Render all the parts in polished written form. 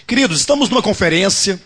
Queridos, estamos numa conferência.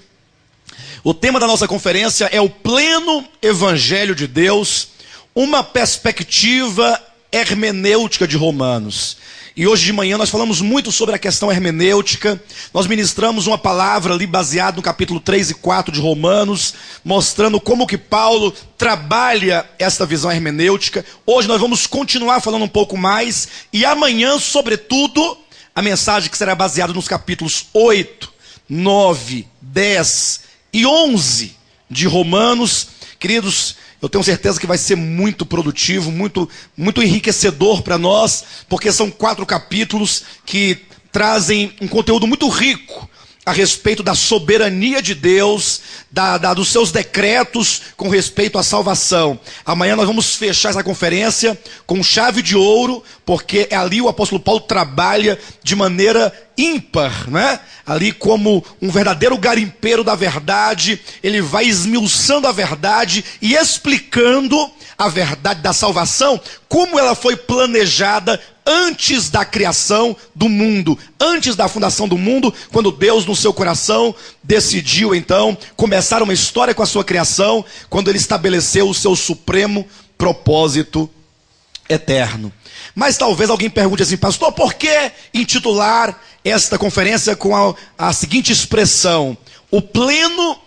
O tema da nossa conferência é o pleno Evangelho de Deus, uma perspectiva hermenêutica de Romanos. E hoje de manhã nós falamos muito sobre a questão hermenêutica. Nós ministramos uma palavra ali baseada no capítulo 3 e 4 de Romanos, mostrando como que Paulo trabalha essa visão hermenêutica. Hoje nós vamos continuar falando um pouco mais. E amanhã, sobretudo, a mensagem que será baseada nos capítulos 8, 9, 10 e 11 de Romanos. Queridos, eu tenho certeza que vai ser muito produtivo, muito enriquecedor para nós, porque são 4 capítulos que trazem um conteúdo muito rico a respeito da soberania de Deus, dos seus decretos com respeito à salvação. Amanhã nós vamos fechar essa conferência com chave de ouro, porque ali o apóstolo Paulo trabalha de maneira ímpar, né? Ali como um verdadeiro garimpeiro da verdade, ele vai esmiuçando a verdade e explicando a verdade da salvação, como ela foi planejada antes da criação do mundo, antes da fundação do mundo, quando Deus no seu coração decidiu então começar uma história com a sua criação, quando ele estabeleceu o seu supremo propósito eterno. Mas talvez alguém pergunte assim: pastor, por que intitular esta conferência com a seguinte expressão: o pleno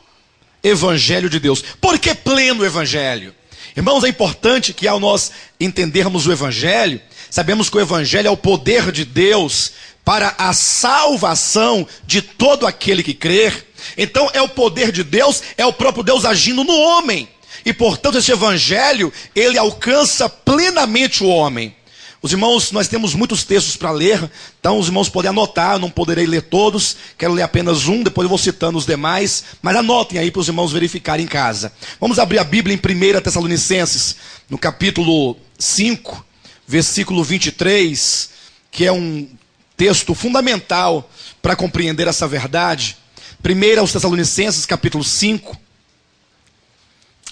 Evangelho de Deus? Por que pleno Evangelho? Irmãos, é importante que ao nós entendermos o Evangelho, sabemos que o Evangelho é o poder de Deus para a salvação de todo aquele que crer. Então é o poder de Deus, é o próprio Deus agindo no homem. E portanto esse Evangelho, ele alcança plenamente o homem. Os irmãos, nós temos muitos textos para ler, então os irmãos podem anotar, eu não poderei ler todos, quero ler apenas um, depois eu vou citando os demais, mas anotem aí para os irmãos verificarem em casa. Vamos abrir a Bíblia em 1 Tessalonicenses, no capítulo 5, versículo 23, que é um texto fundamental para compreender essa verdade. 1 Tessalonicenses, capítulo 5,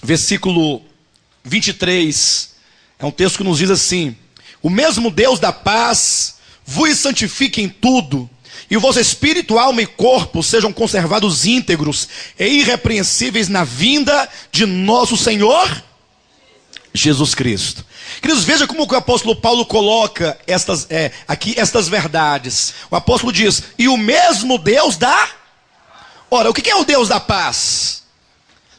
versículo 23, é um texto que nos diz assim: o mesmo Deus da paz vos santifique em tudo, e o vosso espírito, alma e corpo sejam conservados íntegros e irrepreensíveis na vinda de nosso Senhor Jesus Cristo. Queridos, veja como que o apóstolo Paulo coloca aqui estas verdades. O apóstolo diz: e o mesmo Deus da... Ora, o que é o Deus da paz?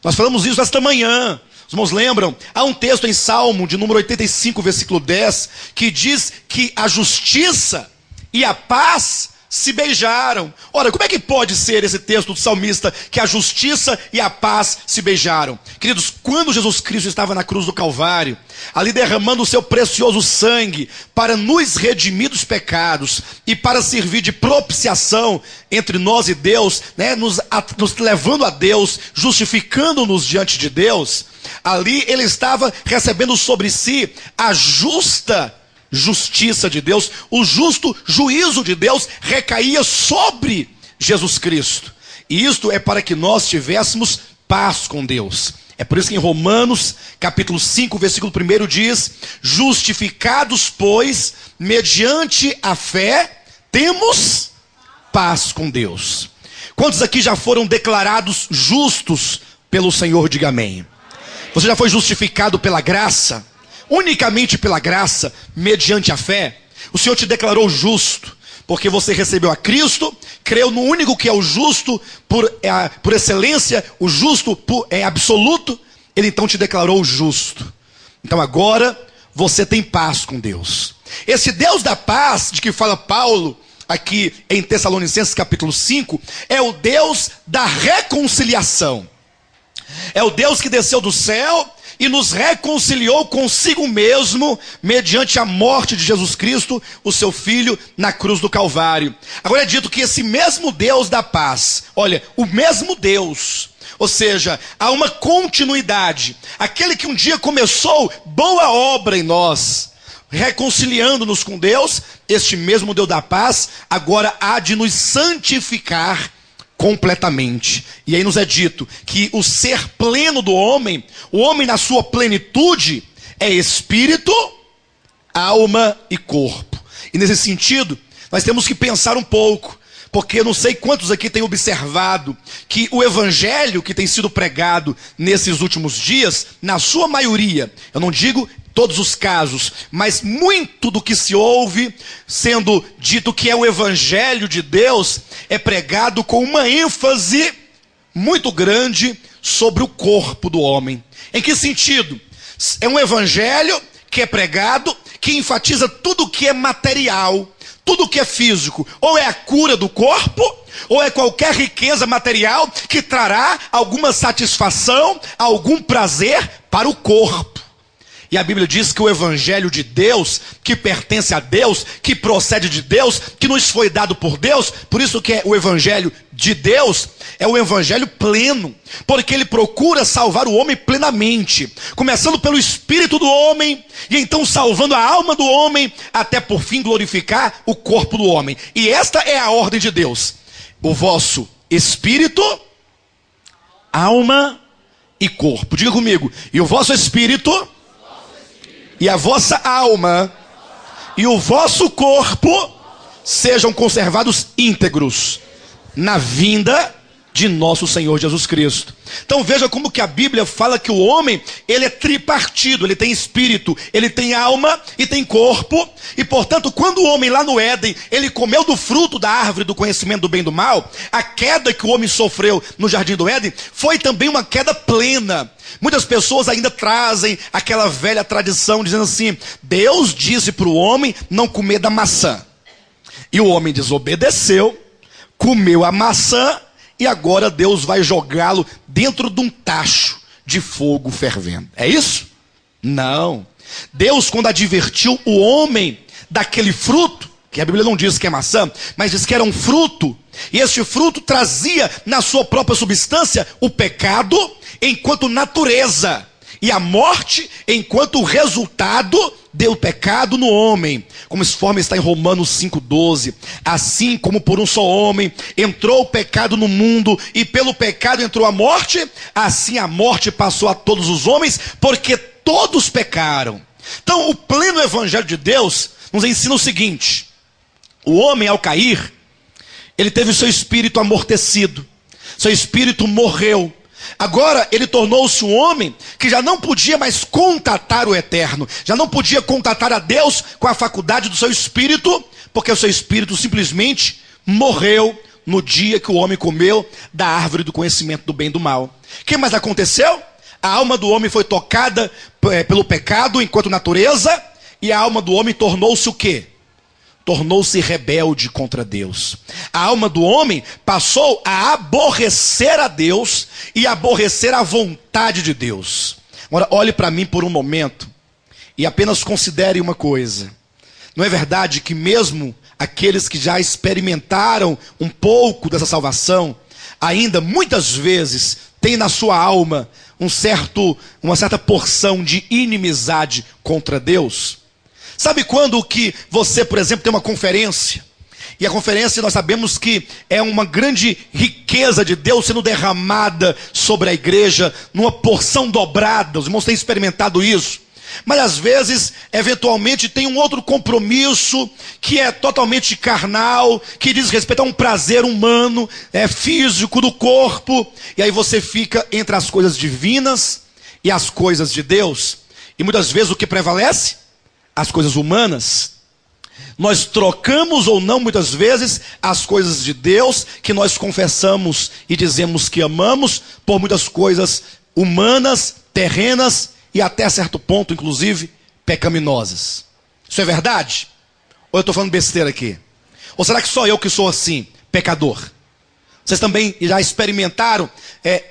Nós falamos isso esta manhã. Os irmãos lembram? Há um texto em Salmo de número 85, versículo 10, que diz que a justiça e a paz se beijaram. Ora, como é que pode ser esse texto do salmista, que a justiça e a paz se beijaram? Queridos, quando Jesus Cristo estava na cruz do Calvário, ali derramando o seu precioso sangue para nos redimir dos pecados e para servir de propiciação entre nós e Deus, né, nos levando a Deus, justificando-nos diante de Deus, ali ele estava recebendo sobre si a justiça de Deus, o justo juízo de Deus recaía sobre Jesus Cristo. E isto é para que nós tivéssemos paz com Deus. É por isso que em Romanos, capítulo 5, versículo 1 diz: justificados, pois, mediante a fé, temos paz com Deus. Quantos aqui já foram declarados justos pelo Senhor? Diga amém. Você já foi justificado pela graça? Unicamente pela graça, mediante a fé? O Senhor te declarou justo, porque você recebeu a Cristo, creu no único que é o justo por excelência, o justo absoluto, Ele então te declarou justo. Então agora você tem paz com Deus. Esse Deus da paz, de que fala Paulo aqui em Tessalonicenses capítulo 5, é o Deus da reconciliação. É o Deus que desceu do céu e nos reconciliou consigo mesmo, mediante a morte de Jesus Cristo, o seu Filho, na cruz do Calvário. Agora é dito que esse mesmo Deus da paz, olha, o mesmo Deus, ou seja, há uma continuidade. Aquele que um dia começou boa obra em nós, reconciliando-nos com Deus, este mesmo Deus da paz, agora há de nos santificar completamente. E aí nos é dito que o ser pleno do homem, o homem na sua plenitude, é espírito, alma e corpo. E nesse sentido, nós temos que pensar um pouco, porque eu não sei quantos aqui têm observado que o evangelho que tem sido pregado nesses últimos dias, na sua maioria, eu não digo todos os casos, mas muito do que se ouve sendo dito que é o evangelho de Deus, é pregado com uma ênfase muito grande sobre o corpo do homem. Em que sentido? É um evangelho que é pregado, que enfatiza tudo que é material, tudo que é físico. Ou é a cura do corpo, ou é qualquer riqueza material que trará alguma satisfação, algum prazer para o corpo. E a Bíblia diz que o evangelho de Deus, que pertence a Deus, que procede de Deus, que nos foi dado por Deus, por isso que é o evangelho de Deus, é o evangelho pleno, porque ele procura salvar o homem plenamente, começando pelo espírito do homem, e então salvando a alma do homem, até por fim glorificar o corpo do homem. E esta é a ordem de Deus: o vosso espírito, alma e corpo. Diga comigo: e o vosso espírito, e a vossa alma e o vosso corpo sejam conservados íntegros na vinda de nosso Senhor Jesus Cristo. Então veja como que a Bíblia fala que o homem, ele é tripartido, ele tem espírito, ele tem alma e tem corpo. E portanto, quando o homem lá no Éden, ele comeu do fruto da árvore do conhecimento do bem e do mal, a queda que o homem sofreu no jardim do Éden foi também uma queda plena. Muitas pessoas ainda trazem aquela velha tradição dizendo assim: Deus disse para o homem não comer da maçã, e o homem desobedeceu, comeu a maçã, e agora Deus vai jogá-lo dentro de um tacho de fogo fervendo. É isso? Não. Deus, quando advertiu o homem daquele fruto, que a Bíblia não diz que é maçã, mas diz que era um fruto, e este fruto trazia na sua própria substância o pecado enquanto natureza, e a morte enquanto resultado do pecado no homem, conforme está em Romanos 5,12. Assim como por um só homem entrou o pecado no mundo, e pelo pecado entrou a morte, assim a morte passou a todos os homens, porque todos pecaram. Então o pleno evangelho de Deus nos ensina o seguinte: o homem, ao cair, ele teve o seu espírito amortecido, seu espírito morreu. Agora ele tornou-se um homem que já não podia mais contatar o eterno, já não podia contatar a Deus com a faculdade do seu espírito, porque o seu espírito simplesmente morreu no dia que o homem comeu da árvore do conhecimento do bem e do mal. O que mais aconteceu? A alma do homem foi tocada pelo pecado enquanto natureza, e a alma do homem tornou-se o quê? Tornou-se rebelde contra Deus. A alma do homem passou a aborrecer a Deus e aborrecer a vontade de Deus. Agora, olhe para mim por um momento e apenas considere uma coisa. Não é verdade que mesmo aqueles que já experimentaram um pouco dessa salvação, ainda muitas vezes têm na sua alma uma certa porção de inimizade contra Deus? Sabe quando que você, por exemplo, tem uma conferência, e a conferência nós sabemos que é uma grande riqueza de Deus sendo derramada sobre a igreja, numa porção dobrada, os irmãos têm experimentado isso, mas às vezes, eventualmente, tem um outro compromisso que é totalmente carnal, que diz respeito a um prazer humano, físico do corpo, e aí você fica entre as coisas divinas e as coisas de Deus, e muitas vezes o que prevalece? As coisas humanas. Nós trocamos ou não muitas vezes as coisas de Deus que nós confessamos e dizemos que amamos por muitas coisas humanas, terrenas e até certo ponto inclusive pecaminosas. Isso é verdade? Ou eu estou falando besteira aqui? Ou será que só eu que sou assim, pecador? Vocês também já experimentaram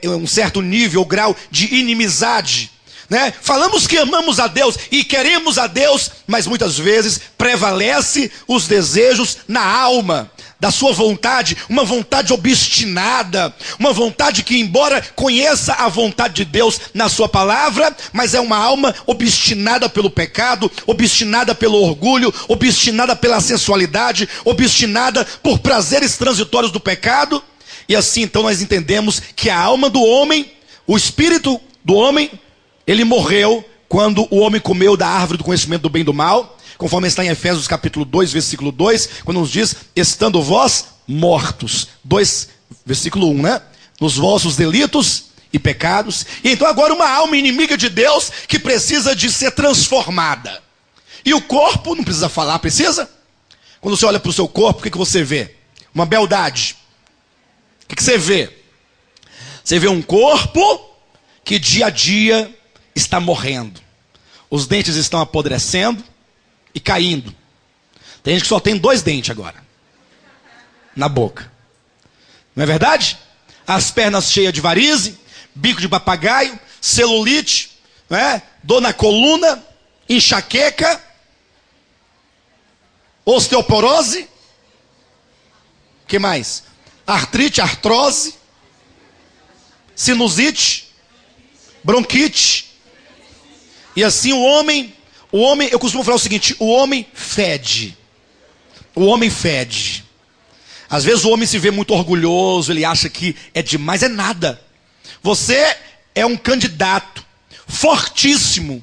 um certo nível ou grau de inimizade, né? Falamos que amamos a Deus e queremos a Deus, mas muitas vezes prevalece os desejos na alma, da sua vontade, uma vontade obstinada, uma vontade que, embora conheça a vontade de Deus na sua palavra, mas é uma alma obstinada pelo pecado, obstinada pelo orgulho, obstinada pela sensualidade, obstinada por prazeres transitórios do pecado. E assim então nós entendemos que a alma do homem, o espírito do homem, ele morreu quando o homem comeu da árvore do conhecimento do bem e do mal, conforme está em Efésios capítulo 2, versículo 2, quando nos diz: estando vós mortos. Versículo 1, né? Nos vossos delitos e pecados. E então agora uma alma inimiga de Deus que precisa de ser transformada. E o corpo, não precisa falar, precisa? Quando você olha para o seu corpo, o que você vê? Uma beldade. O que você vê? Você vê um corpo que dia a dia está morrendo. Os dentes estão apodrecendo e caindo. Tem gente que só tem 2 dentes agora na boca. Não é verdade? As pernas cheias de varize, bico de papagaio, celulite, não é? Dor na coluna, enxaqueca, osteoporose. O que mais? Artrite, artrose, sinusite, bronquite. E assim o homem, eu costumo falar o seguinte: o homem fede. O homem fede. Às vezes o homem se vê muito orgulhoso, ele acha que é demais, é nada. Você é um candidato fortíssimo.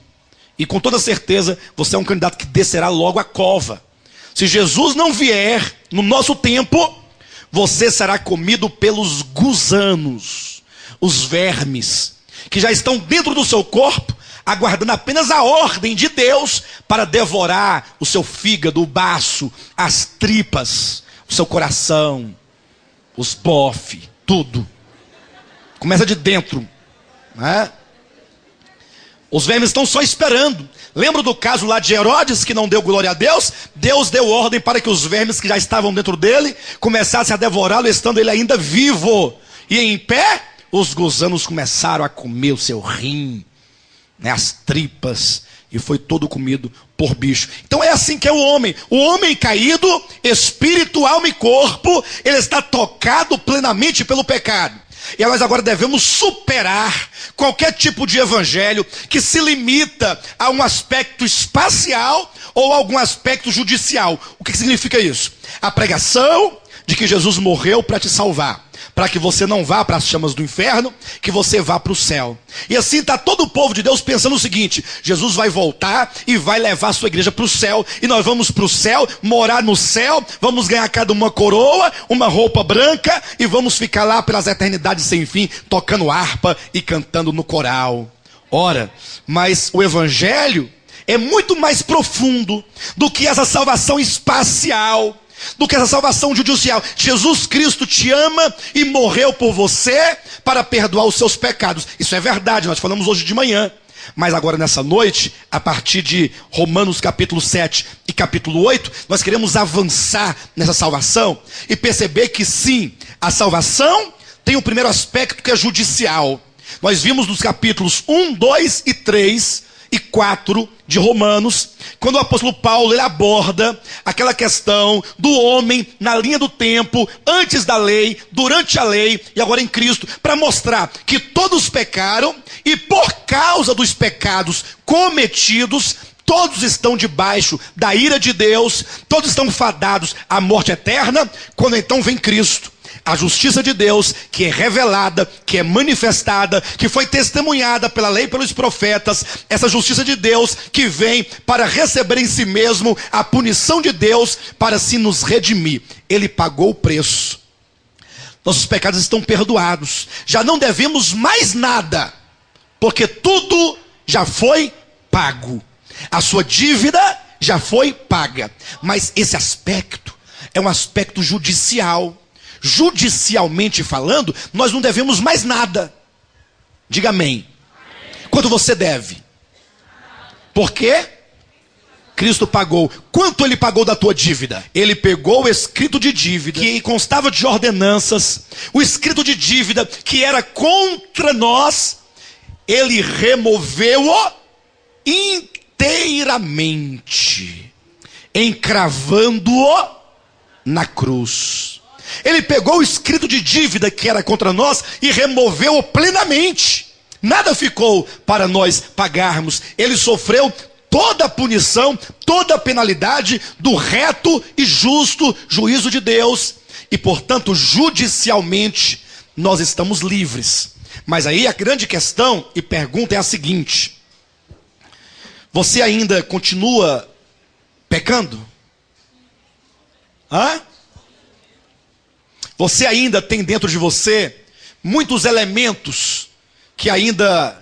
E com toda certeza, você é um candidato que descerá logo a cova. Se Jesus não vier no nosso tempo, você será comido pelos gusanos, os vermes, que já estão dentro do seu corpo, aguardando apenas a ordem de Deus para devorar o seu fígado, o baço, as tripas, o seu coração, os bofes, tudo. Começa de dentro, né? Os vermes estão só esperando. Lembra do caso lá de Herodes, que não deu glória a Deus? Deus deu ordem para que os vermes que já estavam dentro dele começassem a devorá-lo, estando ele ainda vivo. E em pé, os gusanos começaram a comer o seu rim, né, as tripas, e foi todo comido por bicho. Então é assim que é o homem. O homem caído, espírito, alma e corpo, ele está tocado plenamente pelo pecado. E nós agora devemos superar qualquer tipo de evangelho que se limita a um aspecto espacial ou a algum aspecto judicial. O que significa isso? A pregação de que Jesus morreu para te salvar, para que você não vá para as chamas do inferno, que você vá para o céu. E assim está todo o povo de Deus pensando o seguinte: Jesus vai voltar e vai levar a sua igreja para o céu, e nós vamos para o céu, morar no céu, vamos ganhar cada uma coroa, uma roupa branca, e vamos ficar lá pelas eternidades sem fim, tocando harpa e cantando no coral. Ora, mas o evangelho é muito mais profundo do que essa salvação espacial, do que essa salvação judicial. Jesus Cristo te ama e morreu por você para perdoar os seus pecados. Isso é verdade, nós falamos hoje de manhã. Mas agora nessa noite, a partir de Romanos capítulo 7 e capítulo 8, nós queremos avançar nessa salvação e perceber que sim, a salvação tem o primeiro aspecto, que é judicial. Nós vimos nos capítulos 1, 2 e 3 e 4 de Romanos, quando o apóstolo Paulo ele aborda aquela questão do homem na linha do tempo, antes da lei, durante a lei e agora em Cristo, para mostrar que todos pecaram e por causa dos pecados cometidos, todos estão debaixo da ira de Deus, todos estão fadados à morte eterna, quando então vem Cristo. A justiça de Deus, que é revelada, que é manifestada, que foi testemunhada pela lei e pelos profetas, essa justiça de Deus que vem para receber em si mesmo a punição de Deus para se nos redimir. Ele pagou o preço. Nossos pecados estão perdoados. Já não devemos mais nada, porque tudo já foi pago. A sua dívida já foi paga. Mas esse aspecto é um aspecto judicial. Judicialmente falando, nós não devemos mais nada. Diga amém. Quanto você deve? Por quê? Cristo pagou. Quanto ele pagou da tua dívida? Ele pegou o escrito de dívida, que constava de ordenanças, o escrito de dívida que era contra nós, ele removeu-o inteiramente, encravando-o na cruz. Ele pegou o escrito de dívida que era contra nós e removeu-o plenamente. Nada ficou para nós pagarmos. Ele sofreu toda a punição, toda a penalidade do reto e justo juízo de Deus. E portanto, judicialmente, nós estamos livres. Mas aí a grande questão e pergunta é a seguinte: você ainda continua pecando? Hã? Você ainda tem dentro de você muitos elementos que ainda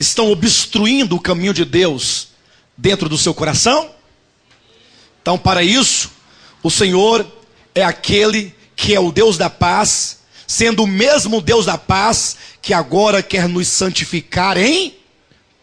estão obstruindo o caminho de Deus dentro do seu coração? Então, para isso, o Senhor é aquele que é o Deus da paz, sendo o mesmo Deus da paz que agora quer nos santificar em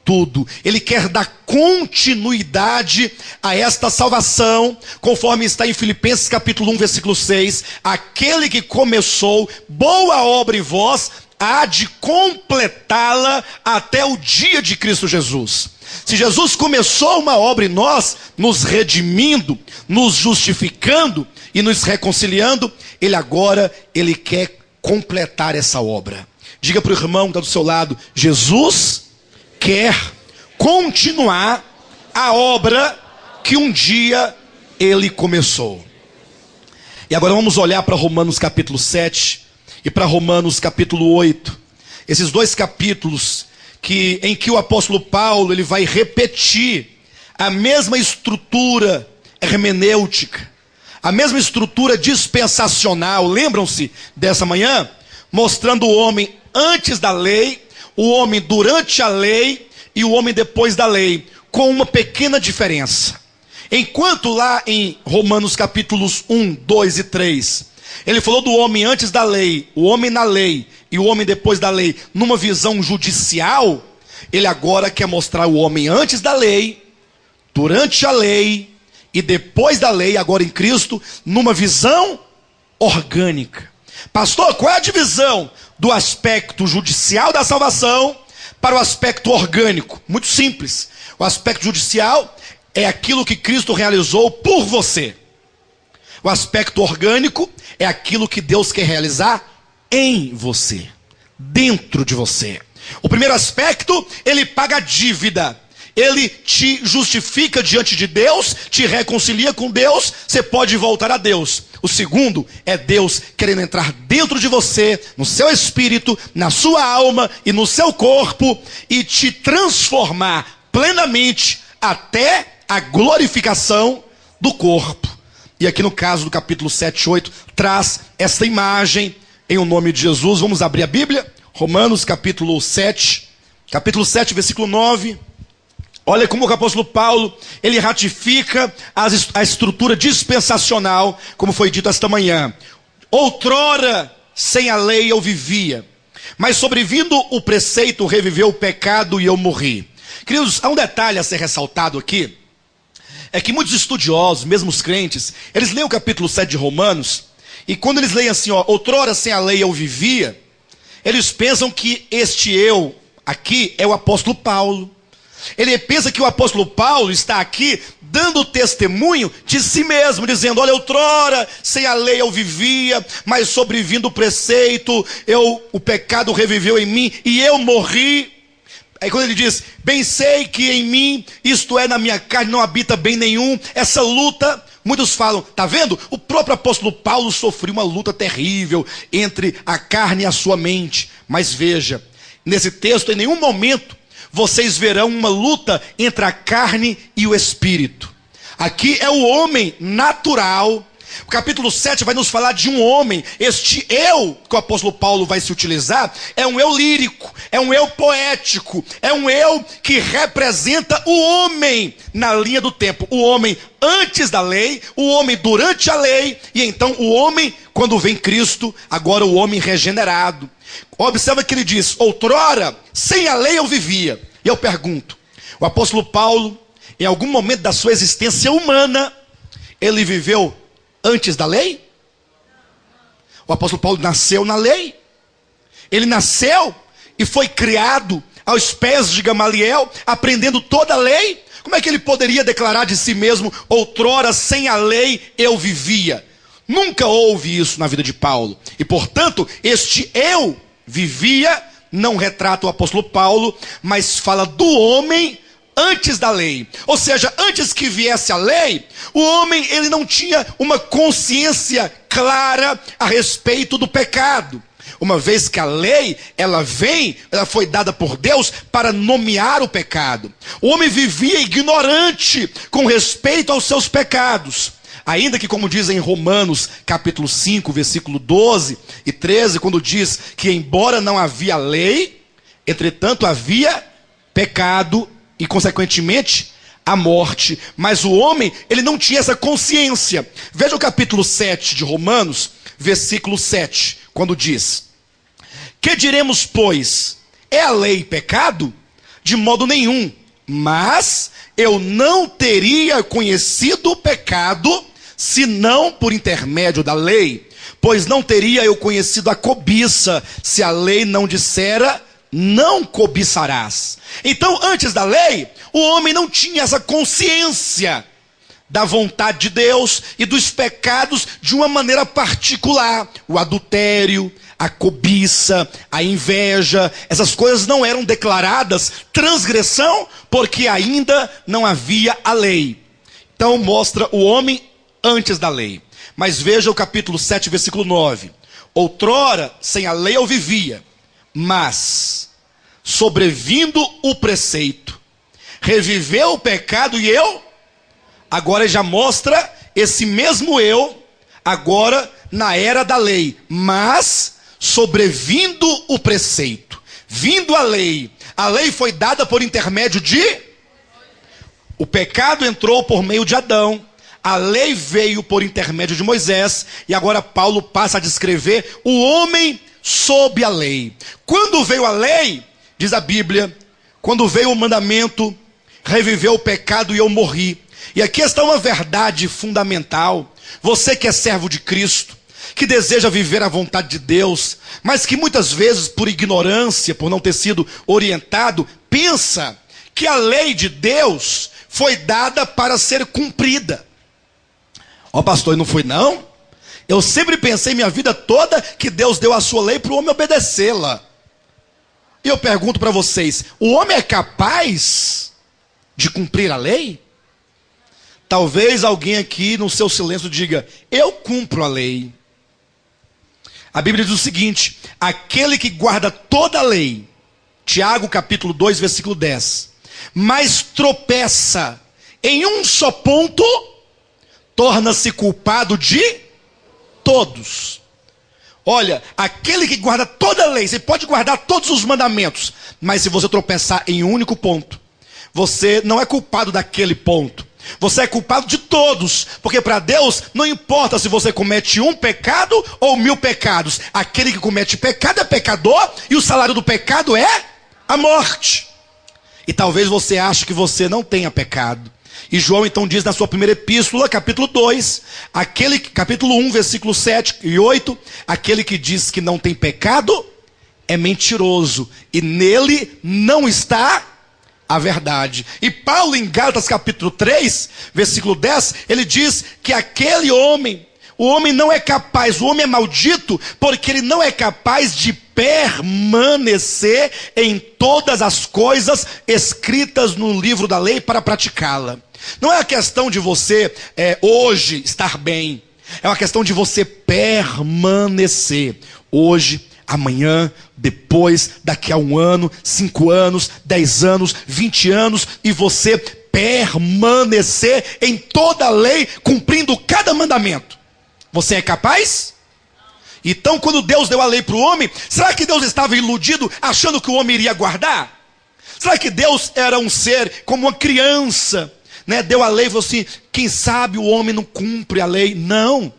tudo. Ele quer dar continuidade a esta salvação, conforme está em Filipenses capítulo 1, versículo 6. Aquele que começou boa obra em vós, há de completá-la até o dia de Cristo Jesus. Se Jesus começou uma obra em nós, nos redimindo, nos justificando e nos reconciliando, Ele quer completar essa obra. Diga para o irmão que está do seu lado: Jesus quer continuar a obra que um dia Ele começou. E agora vamos olhar para Romanos capítulo 7 e para Romanos capítulo 8. Esses dois capítulos em que o apóstolo Paulo ele vai repetir a mesma estrutura hermenêutica, a mesma estrutura dispensacional. Lembram-se dessa manhã? Mostrando o homem antes da lei, o homem durante a lei e o homem depois da lei, com uma pequena diferença. Enquanto lá em Romanos capítulos 1, 2 e 3, ele falou do homem antes da lei, o homem na lei e o homem depois da lei, numa visão judicial, ele agora quer mostrar o homem antes da lei, durante a lei e depois da lei, agora em Cristo, numa visão orgânica. Pastor, qual é a divisão do aspecto judicial da salvação para o aspecto orgânico? Muito simples. O aspecto judicial é aquilo que Cristo realizou por você. O aspecto orgânico é aquilo que Deus quer realizar em você, dentro de você. O primeiro aspecto, ele paga a dívida. Ele te justifica diante de Deus, te reconcilia com Deus, você pode voltar a Deus. O segundo é Deus querendo entrar dentro de você, no seu espírito, na sua alma e no seu corpo, e te transformar plenamente até a glorificação do corpo. E aqui no caso do capítulo 7, 8, traz essa imagem em o nome de Jesus. Vamos abrir a Bíblia, Romanos capítulo 7, versículo 9. Olha como o apóstolo Paulo, ele ratifica a estrutura dispensacional, como foi dito esta manhã. Outrora, sem a lei eu vivia, mas sobrevindo o preceito, reviveu o pecado e eu morri. Queridos, há um detalhe a ser ressaltado aqui, é que muitos estudiosos, mesmo os crentes, eles leem o capítulo 7 de Romanos, e quando eles leem assim, outrora sem a lei eu vivia, eles pensam que este eu aqui é o apóstolo Paulo. Ele pensa que o apóstolo Paulo está aqui dando testemunho de si mesmo, dizendo: olha, outrora sem a lei eu vivia, mas sobrevindo o preceito, o pecado reviveu em mim e eu morri. Aí quando ele diz: bem sei que em mim, isto é, na minha carne, não habita bem nenhum, essa luta, muitos falam, tá vendo? O próprio apóstolo Paulo sofreu uma luta terrível entre a carne e a sua mente. Mas veja, nesse texto, em nenhum momento vocês verão uma luta entre a carne e o espírito. Aqui é o homem natural. O capítulo 7 vai nos falar de um homem. Este eu que o apóstolo Paulo vai se utilizar é um eu lírico, é um eu poético, é um eu que representa o homem na linha do tempo. O homem antes da lei, o homem durante a lei, e então o homem quando vem Cristo, agora o homem regenerado. Observa que ele diz: outrora sem a lei eu vivia. E eu pergunto, o apóstolo Paulo, em algum momento da sua existência humana, ele viveu antes da lei? O apóstolo Paulo nasceu na lei. Ele nasceu e foi criado aos pés de Gamaliel, aprendendo toda a lei. Como é que ele poderia declarar de si mesmo: outrora sem a lei eu vivia? Nunca houve isso na vida de Paulo. E portanto, este eu vivia não retrata o apóstolo Paulo, mas fala do homem antes da lei. Ou seja, antes que viesse a lei, o homem ele não tinha uma consciência clara a respeito do pecado. Uma vez que a lei, ela foi dada por Deus para nomear o pecado. O homem vivia ignorante com respeito aos seus pecados. Ainda que, como diz em Romanos, capítulo 5, versículo 12 e 13, quando diz que embora não havia lei, entretanto havia pecado e, consequentemente, a morte. Mas o homem, ele não tinha essa consciência. Veja o capítulo 7 de Romanos, versículo 7, quando diz: que diremos, pois? É a lei pecado? De modo nenhum. Mas eu não teria conhecido o pecado, senão por intermédio da lei. Pois não teria eu conhecido a cobiça, se a lei não dissera, não cobiçarás. Então, antes da lei, o homem não tinha essa consciência da vontade de Deus e dos pecados de uma maneira particular. O adultério, a cobiça, a inveja, essas coisas não eram declaradas transgressão, porque ainda não havia a lei. Então mostra o homem antes da lei. Mas veja o capítulo 7, versículo 9. Outrora, sem a lei eu vivia, mas, sobrevindo o preceito, reviveu o pecado e eu. Agora já mostra esse mesmo eu, agora na era da lei. Mas, sobrevindo o preceito, vindo a lei foi dada por intermédio de... O pecado entrou por meio de Adão, a lei veio por intermédio de Moisés, e agora Paulo passa a descrever o homem sob a lei. Quando veio a lei, diz a Bíblia, quando veio o mandamento, reviveu o pecado e eu morri. E aqui está uma verdade fundamental. Você que é servo de Cristo, que deseja viver a vontade de Deus, mas que muitas vezes, por ignorância, por não ter sido orientado, pensa que a lei de Deus foi dada para ser cumprida. Ó pastor, não foi não? Eu sempre pensei minha vida toda que Deus deu a sua lei para o homem obedecê-la. E eu pergunto para vocês, o homem é capaz de cumprir a lei? Talvez alguém aqui no seu silêncio diga, eu cumpro a lei. A Bíblia diz o seguinte, aquele que guarda toda a lei, Tiago capítulo 2, versículo 10, mas tropeça em um só ponto, torna-se culpado de todos. Olha, aquele que guarda toda a lei, você pode guardar todos os mandamentos, mas se você tropeçar em um único ponto, você não é culpado daquele ponto. Você é culpado de todos, porque para Deus não importa se você comete um pecado ou 1000 pecados. Aquele que comete pecado é pecador e o salário do pecado é a morte. E talvez você ache que você não tenha pecado. E João então diz na sua primeira epístola, capítulo 2, capítulo 1, versículo 7 e 8, aquele que diz que não tem pecado é mentiroso e nele não está a verdade. E Paulo em Gálatas capítulo 3, versículo 10, ele diz que aquele homem, o homem não é capaz, o homem é maldito, porque ele não é capaz de permanecer em todas as coisas escritas no livro da lei para praticá-la. Não é a questão de você hoje estar bem, é uma questão de você permanecer hoje, amanhã, depois, daqui a 1 ano, 5 anos, 10 anos, 20 anos, e você permanecer em toda a lei, cumprindo cada mandamento. Você é capaz? Então, quando Deus deu a lei para o homem, será que Deus estava iludido, achando que o homem iria guardar? Será que Deus era um ser como uma criança, né? Deu a lei e falou assim, quem sabe o homem não cumpre a lei? Não.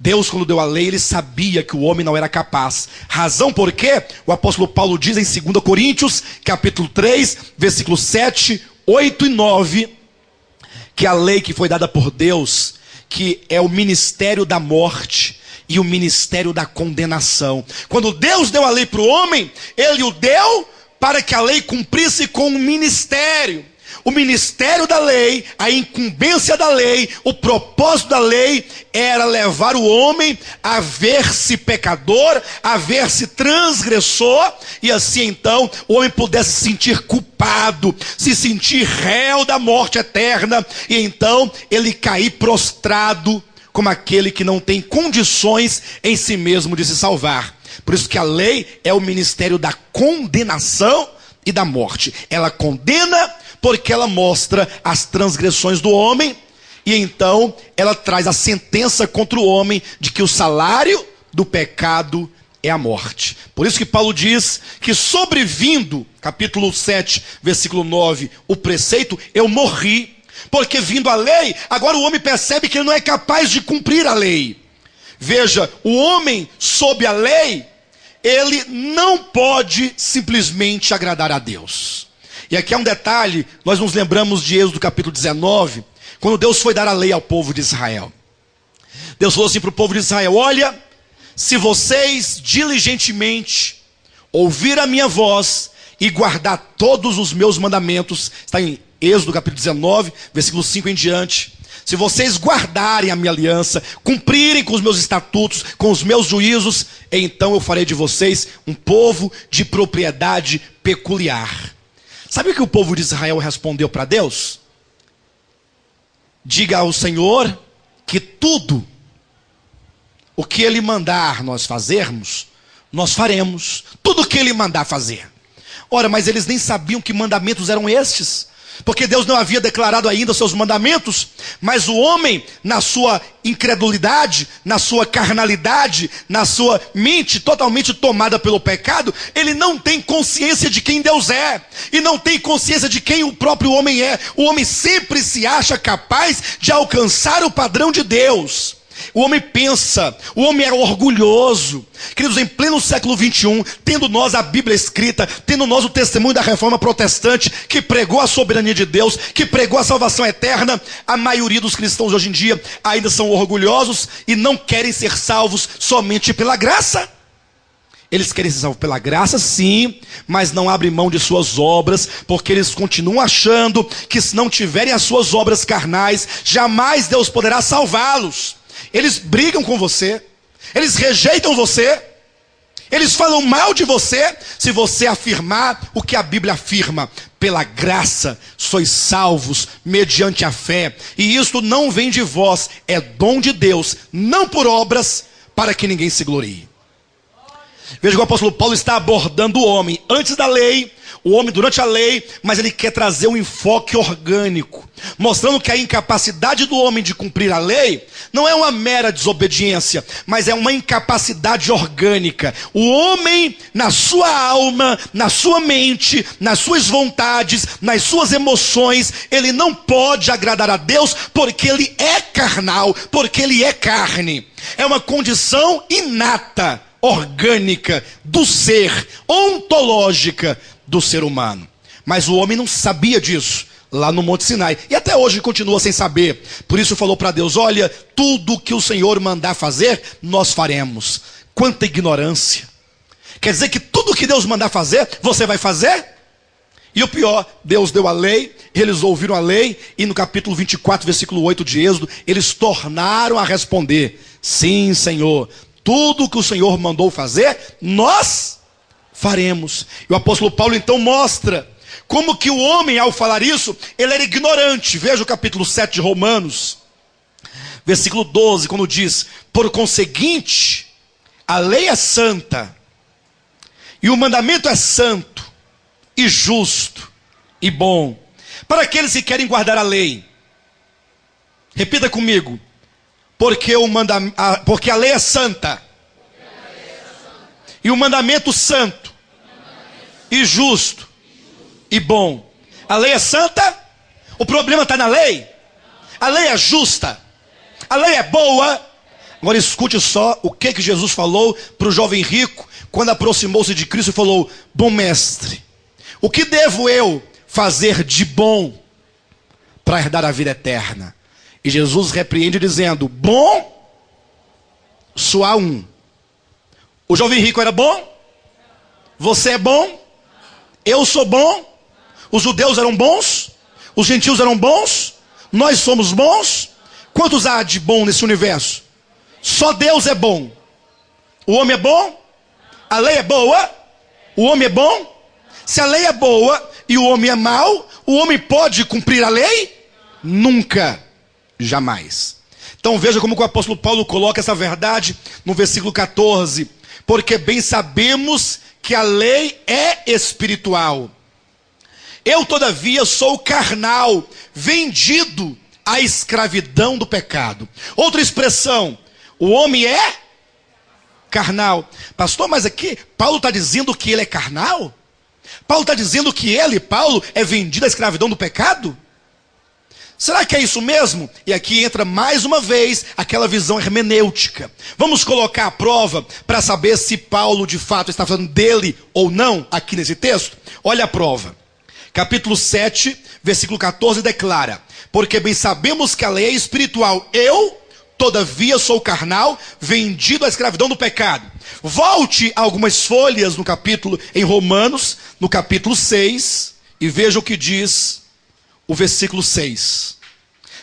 Deus, quando deu a lei, ele sabia que o homem não era capaz. Razão por quê? O apóstolo Paulo diz em 2 Coríntios, capítulo 3, versículos 7, 8 e 9, que a lei que foi dada por Deus, que é o ministério da morte e o ministério da condenação. Quando Deus deu a lei para o homem, ele o deu para que a lei cumprisse com um ministério. O ministério da lei, a incumbência da lei, o propósito da lei era levar o homem a ver-se pecador, a ver-se transgressor, e assim então o homem pudesse se sentir culpado, se sentir réu da morte eterna, e então ele cair prostrado como aquele que não tem condições em si mesmo de se salvar. Por isso que a lei é o ministério da condenação e da morte. Ela condena porque ela mostra as transgressões do homem e então ela traz a sentença contra o homem de que o salário do pecado é a morte. Por isso que Paulo diz que sobrevindo, capítulo 7, versículo 9, o preceito, eu morri, porque vindo a lei, agora o homem percebe que ele não é capaz de cumprir a lei. Veja, o homem sob a lei, ele não pode simplesmente agradar a Deus. E aqui é um detalhe, nós nos lembramos de Êxodo capítulo 19, quando Deus foi dar a lei ao povo de Israel. Deus falou assim para o povo de Israel: olha, se vocês diligentemente ouvir a minha voz e guardar todos os meus mandamentos, está em Êxodo capítulo 19, versículo 5 em diante. Se vocês guardarem a minha aliança, cumprirem com os meus estatutos, com os meus juízos, então eu farei de vocês um povo de propriedade peculiar. Sabe o que o povo de Israel respondeu para Deus? Diga ao Senhor que tudo o que Ele mandar nós fazermos, nós faremos. Tudo o que Ele mandar fazer. Ora, mas eles nem sabiam que mandamentos eram estes, porque Deus não havia declarado ainda os seus mandamentos. Mas o homem, na sua incredulidade, na sua carnalidade, na sua mente totalmente tomada pelo pecado, ele não tem consciência de quem Deus é, e não tem consciência de quem o próprio homem é. O homem sempre se acha capaz de alcançar o padrão de Deus. O homem pensa, o homem é orgulhoso. Queridos, em pleno século 21, tendo nós a Bíblia escrita, tendo nós o testemunho da reforma protestante, que pregou a soberania de Deus, que pregou a salvação eterna, a maioria dos cristãos hoje em dia ainda são orgulhosos e não querem ser salvos somente pela graça. Eles querem ser salvos pela graça, sim, mas não abrem mão de suas obras, porque eles continuam achando que se não tiverem as suas obras carnais, jamais Deus poderá salvá-los. Eles brigam com você, eles rejeitam você, eles falam mal de você, se você afirmar o que a Bíblia afirma: pela graça sois salvos mediante a fé, e isto não vem de vós, é dom de Deus, não por obras, para que ninguém se glorie. Veja que o apóstolo Paulo está abordando o homem antes da lei, o homem durante a lei, mas ele quer trazer um enfoque orgânico, mostrando que a incapacidade do homem de cumprir a lei não é uma mera desobediência, mas é uma incapacidade orgânica. O homem, na sua alma, na sua mente, nas suas vontades, nas suas emoções, ele não pode agradar a Deus, porque ele é carnal, porque ele é carne. É uma condição inata, orgânica, do ser, ontológica do ser humano. Mas o homem não sabia disso lá no Monte Sinai, e até hoje continua sem saber. Por isso falou para Deus: olha, tudo que o Senhor mandar fazer, nós faremos. Quanta ignorância! Quer dizer que tudo que Deus mandar fazer, você vai fazer? E o pior, Deus deu a lei, eles ouviram a lei, e no capítulo 24, versículo 8 de Êxodo, eles tornaram a responder: sim, Senhor, tudo que o Senhor mandou fazer, nós faremos. E o apóstolo Paulo então mostra como que o homem, ao falar isso, ele era ignorante. Veja o capítulo 7 de Romanos, versículo 12, quando diz: por conseguinte, a lei é santa, e o mandamento é santo, e justo, e bom, para aqueles que querem guardar a lei. Repita comigo: porque a lei é santa, e o mandamento santo, e justo, e bom. A lei é santa? O problema está na lei? A lei é justa? A lei é boa? Agora escute só o que Jesus falou para o jovem rico, quando aproximou-se de Cristo e falou: bom mestre, o que devo eu fazer de bom para herdar a vida eterna? E Jesus repreende dizendo: bom, só há um. O jovem rico era bom? Você é bom? Eu sou bom? Os judeus eram bons? Os gentios eram bons? Nós somos bons? Quantos há de bom nesse universo? Só Deus é bom. O homem é bom? A lei é boa? O homem é bom? Se a lei é boa e o homem é mau, o homem pode cumprir a lei? Nunca. Jamais. Então veja como que o apóstolo Paulo coloca essa verdade no versículo 14. Porque bem sabemos que a lei é espiritual. Eu, todavia, sou carnal, vendido à escravidão do pecado. Outra expressão, o homem é carnal. Pastor, mas aqui Paulo está dizendo que ele é carnal? Paulo está dizendo que ele, Paulo, é vendido à escravidão do pecado? Será que é isso mesmo? E aqui entra mais uma vez aquela visão hermenêutica. Vamos colocar à prova para saber se Paulo de fato está falando dele ou não aqui nesse texto? Olha a prova. Capítulo 7, versículo 14 declara: porque bem sabemos que a lei é espiritual, eu, todavia, sou carnal, vendido à escravidão do pecado. Volte algumas folhas no capítulo, em Romanos, no capítulo 6, e veja o que diz o versículo 6.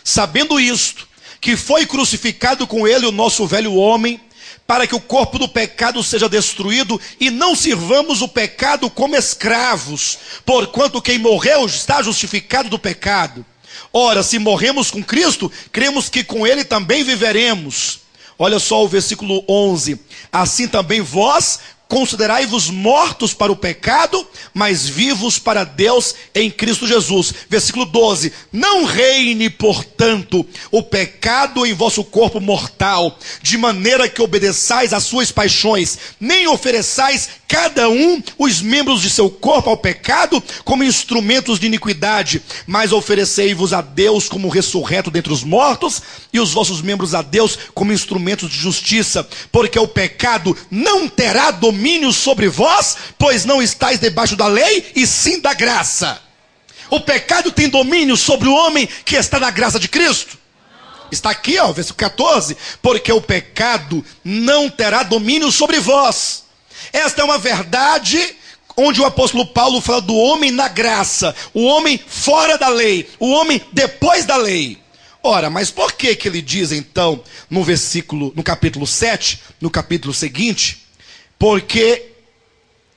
Sabendo isto, que foi crucificado com ele o nosso velho homem, para que o corpo do pecado seja destruído, e não sirvamos o pecado como escravos, porquanto quem morreu está justificado do pecado. Ora, se morremos com Cristo, cremos que com ele também viveremos. Olha só o versículo 11. Assim também vós considerai-vos mortos para o pecado, mas vivos para Deus em Cristo Jesus. Versículo 12. Não reine, portanto, o pecado em vosso corpo mortal, de maneira que obedeçais às suas paixões, nem ofereçais cada um os membros de seu corpo ao pecado como instrumentos de iniquidade, mas oferecei-vos a Deus como ressurreto dentre os mortos, e os vossos membros a Deus como instrumentos de justiça, porque o pecado não terá domínio sobre vós, pois não estáis debaixo da lei, e sim da graça. O pecado tem domínio sobre o homem que está na graça de Cristo? Está aqui, ó, versículo 14. Porque o pecado não terá domínio sobre vós. Esta é uma verdade onde o apóstolo Paulo fala do homem na graça, o homem fora da lei, o homem depois da lei. Ora, mas por que ele diz então no capítulo 7, no capítulo seguinte, porque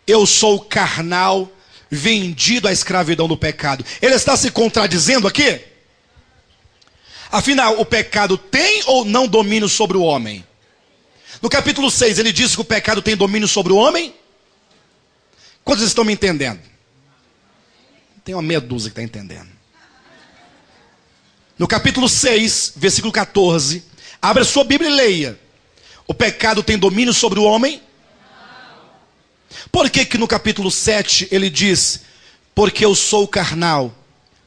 eu sou carnal, vendido à escravidão do pecado? Ele está se contradizendo aqui? Afinal, o pecado tem ou não domínio sobre o homem? No capítulo 6, ele diz que o pecado tem domínio sobre o homem? Quantos estão me entendendo? Tem uma meia dúzia que está entendendo. No capítulo 6, versículo 14, abra sua Bíblia e leia. O pecado tem domínio sobre o homem? Por que no capítulo 7 ele diz: porque eu sou carnal,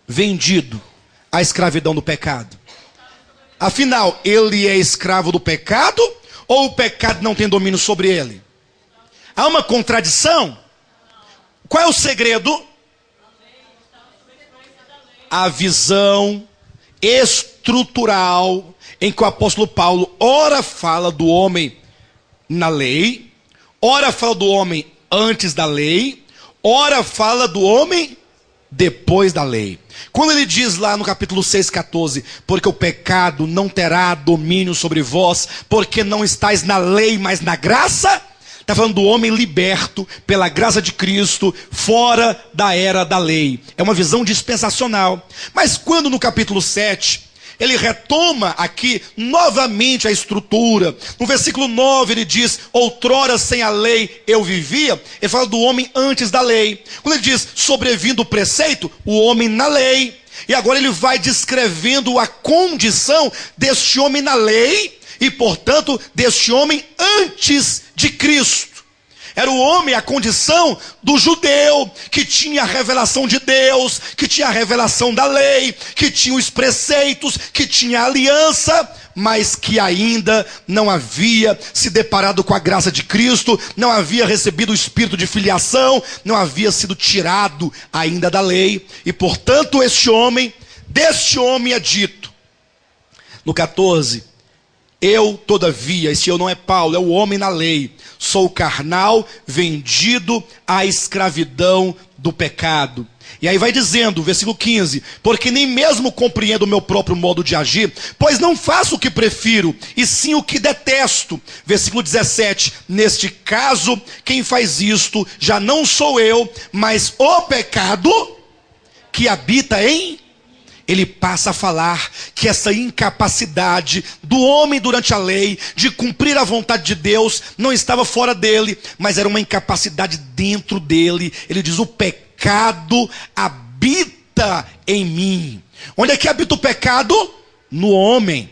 vendido à escravidão do pecado? Afinal, ele é escravo do pecado? Ou o pecado não tem domínio sobre ele? Há uma contradição? Qual é o segredo? A visão estrutural em que o apóstolo Paulo ora fala do homem na lei, ora fala do homem antes da lei, ora fala do homem depois da lei. Quando ele diz lá no capítulo 6, 14, porque o pecado não terá domínio sobre vós, porque não estáis na lei, mas na graça, está falando do homem liberto pela graça de Cristo, fora da era da lei. É uma visão dispensacional. Mas quando no capítulo 7, ele retoma aqui novamente a estrutura. No versículo 9 ele diz: outrora sem a lei eu vivia. Ele fala do homem antes da lei. Quando ele diz sobrevindo o preceito, o homem na lei. E agora ele vai descrevendo a condição deste homem na lei e, portanto, deste homem antes de Cristo. Era o homem, a condição do judeu, que tinha a revelação de Deus, que tinha a revelação da lei, que tinha os preceitos, que tinha a aliança, mas que ainda não havia se deparado com a graça de Cristo, não havia recebido o espírito de filiação, não havia sido tirado ainda da lei. E portanto deste homem é dito, no 14, eu todavia, esse eu não é Paulo, é o homem na lei, sou carnal, vendido à escravidão do pecado. E aí vai dizendo, versículo 15, porque nem mesmo compreendo o meu próprio modo de agir, pois não faço o que prefiro, e sim o que detesto. Versículo 17, neste caso, quem faz isto já não sou eu, mas o pecado que habita em... Ele passa a falar que essa incapacidade do homem durante a lei de cumprir a vontade de Deus não estava fora dele, mas era uma incapacidade dentro dele. Ele diz: o pecado habita em mim. Onde é que habita o pecado? no homem.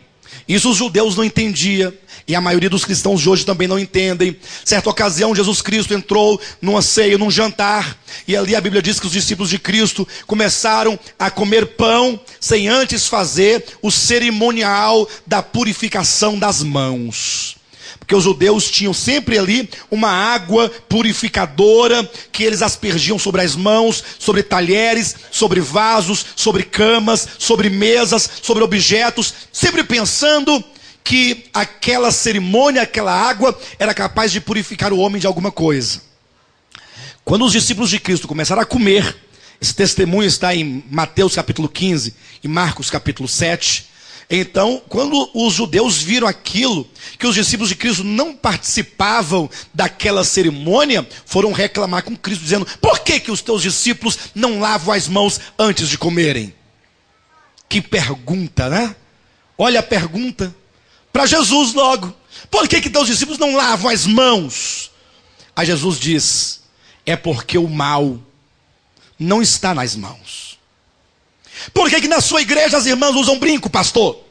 Isso os judeus não entendiam, e a maioria dos cristãos de hoje também não entendem. Certa ocasião, Jesus Cristo entrou numa ceia, num jantar, e ali a Bíblia diz que os discípulos de Cristo começaram a comer pão, sem antes fazer o cerimonial da purificação das mãos. Porque os judeus tinham sempre ali uma água purificadora que eles aspergiam sobre as mãos, sobre talheres, sobre vasos, sobre camas, sobre mesas, sobre objetos, sempre pensando que aquela cerimônia, aquela água era capaz de purificar o homem de alguma coisa. Quando os discípulos de Cristo começaram a comer, esse testemunho está em Mateus capítulo 15 e Marcos capítulo 7. Então, quando os judeus viram aquilo, que os discípulos de Cristo não participavam daquela cerimônia, foram reclamar com Cristo, dizendo: por que os teus discípulos não lavam as mãos antes de comerem? Que pergunta, né? Olha a pergunta para Jesus logo: por que teus discípulos não lavam as mãos? Aí Jesus diz: é porque o mal não está nas mãos. Por que na sua igreja as irmãs usam brinco, pastor?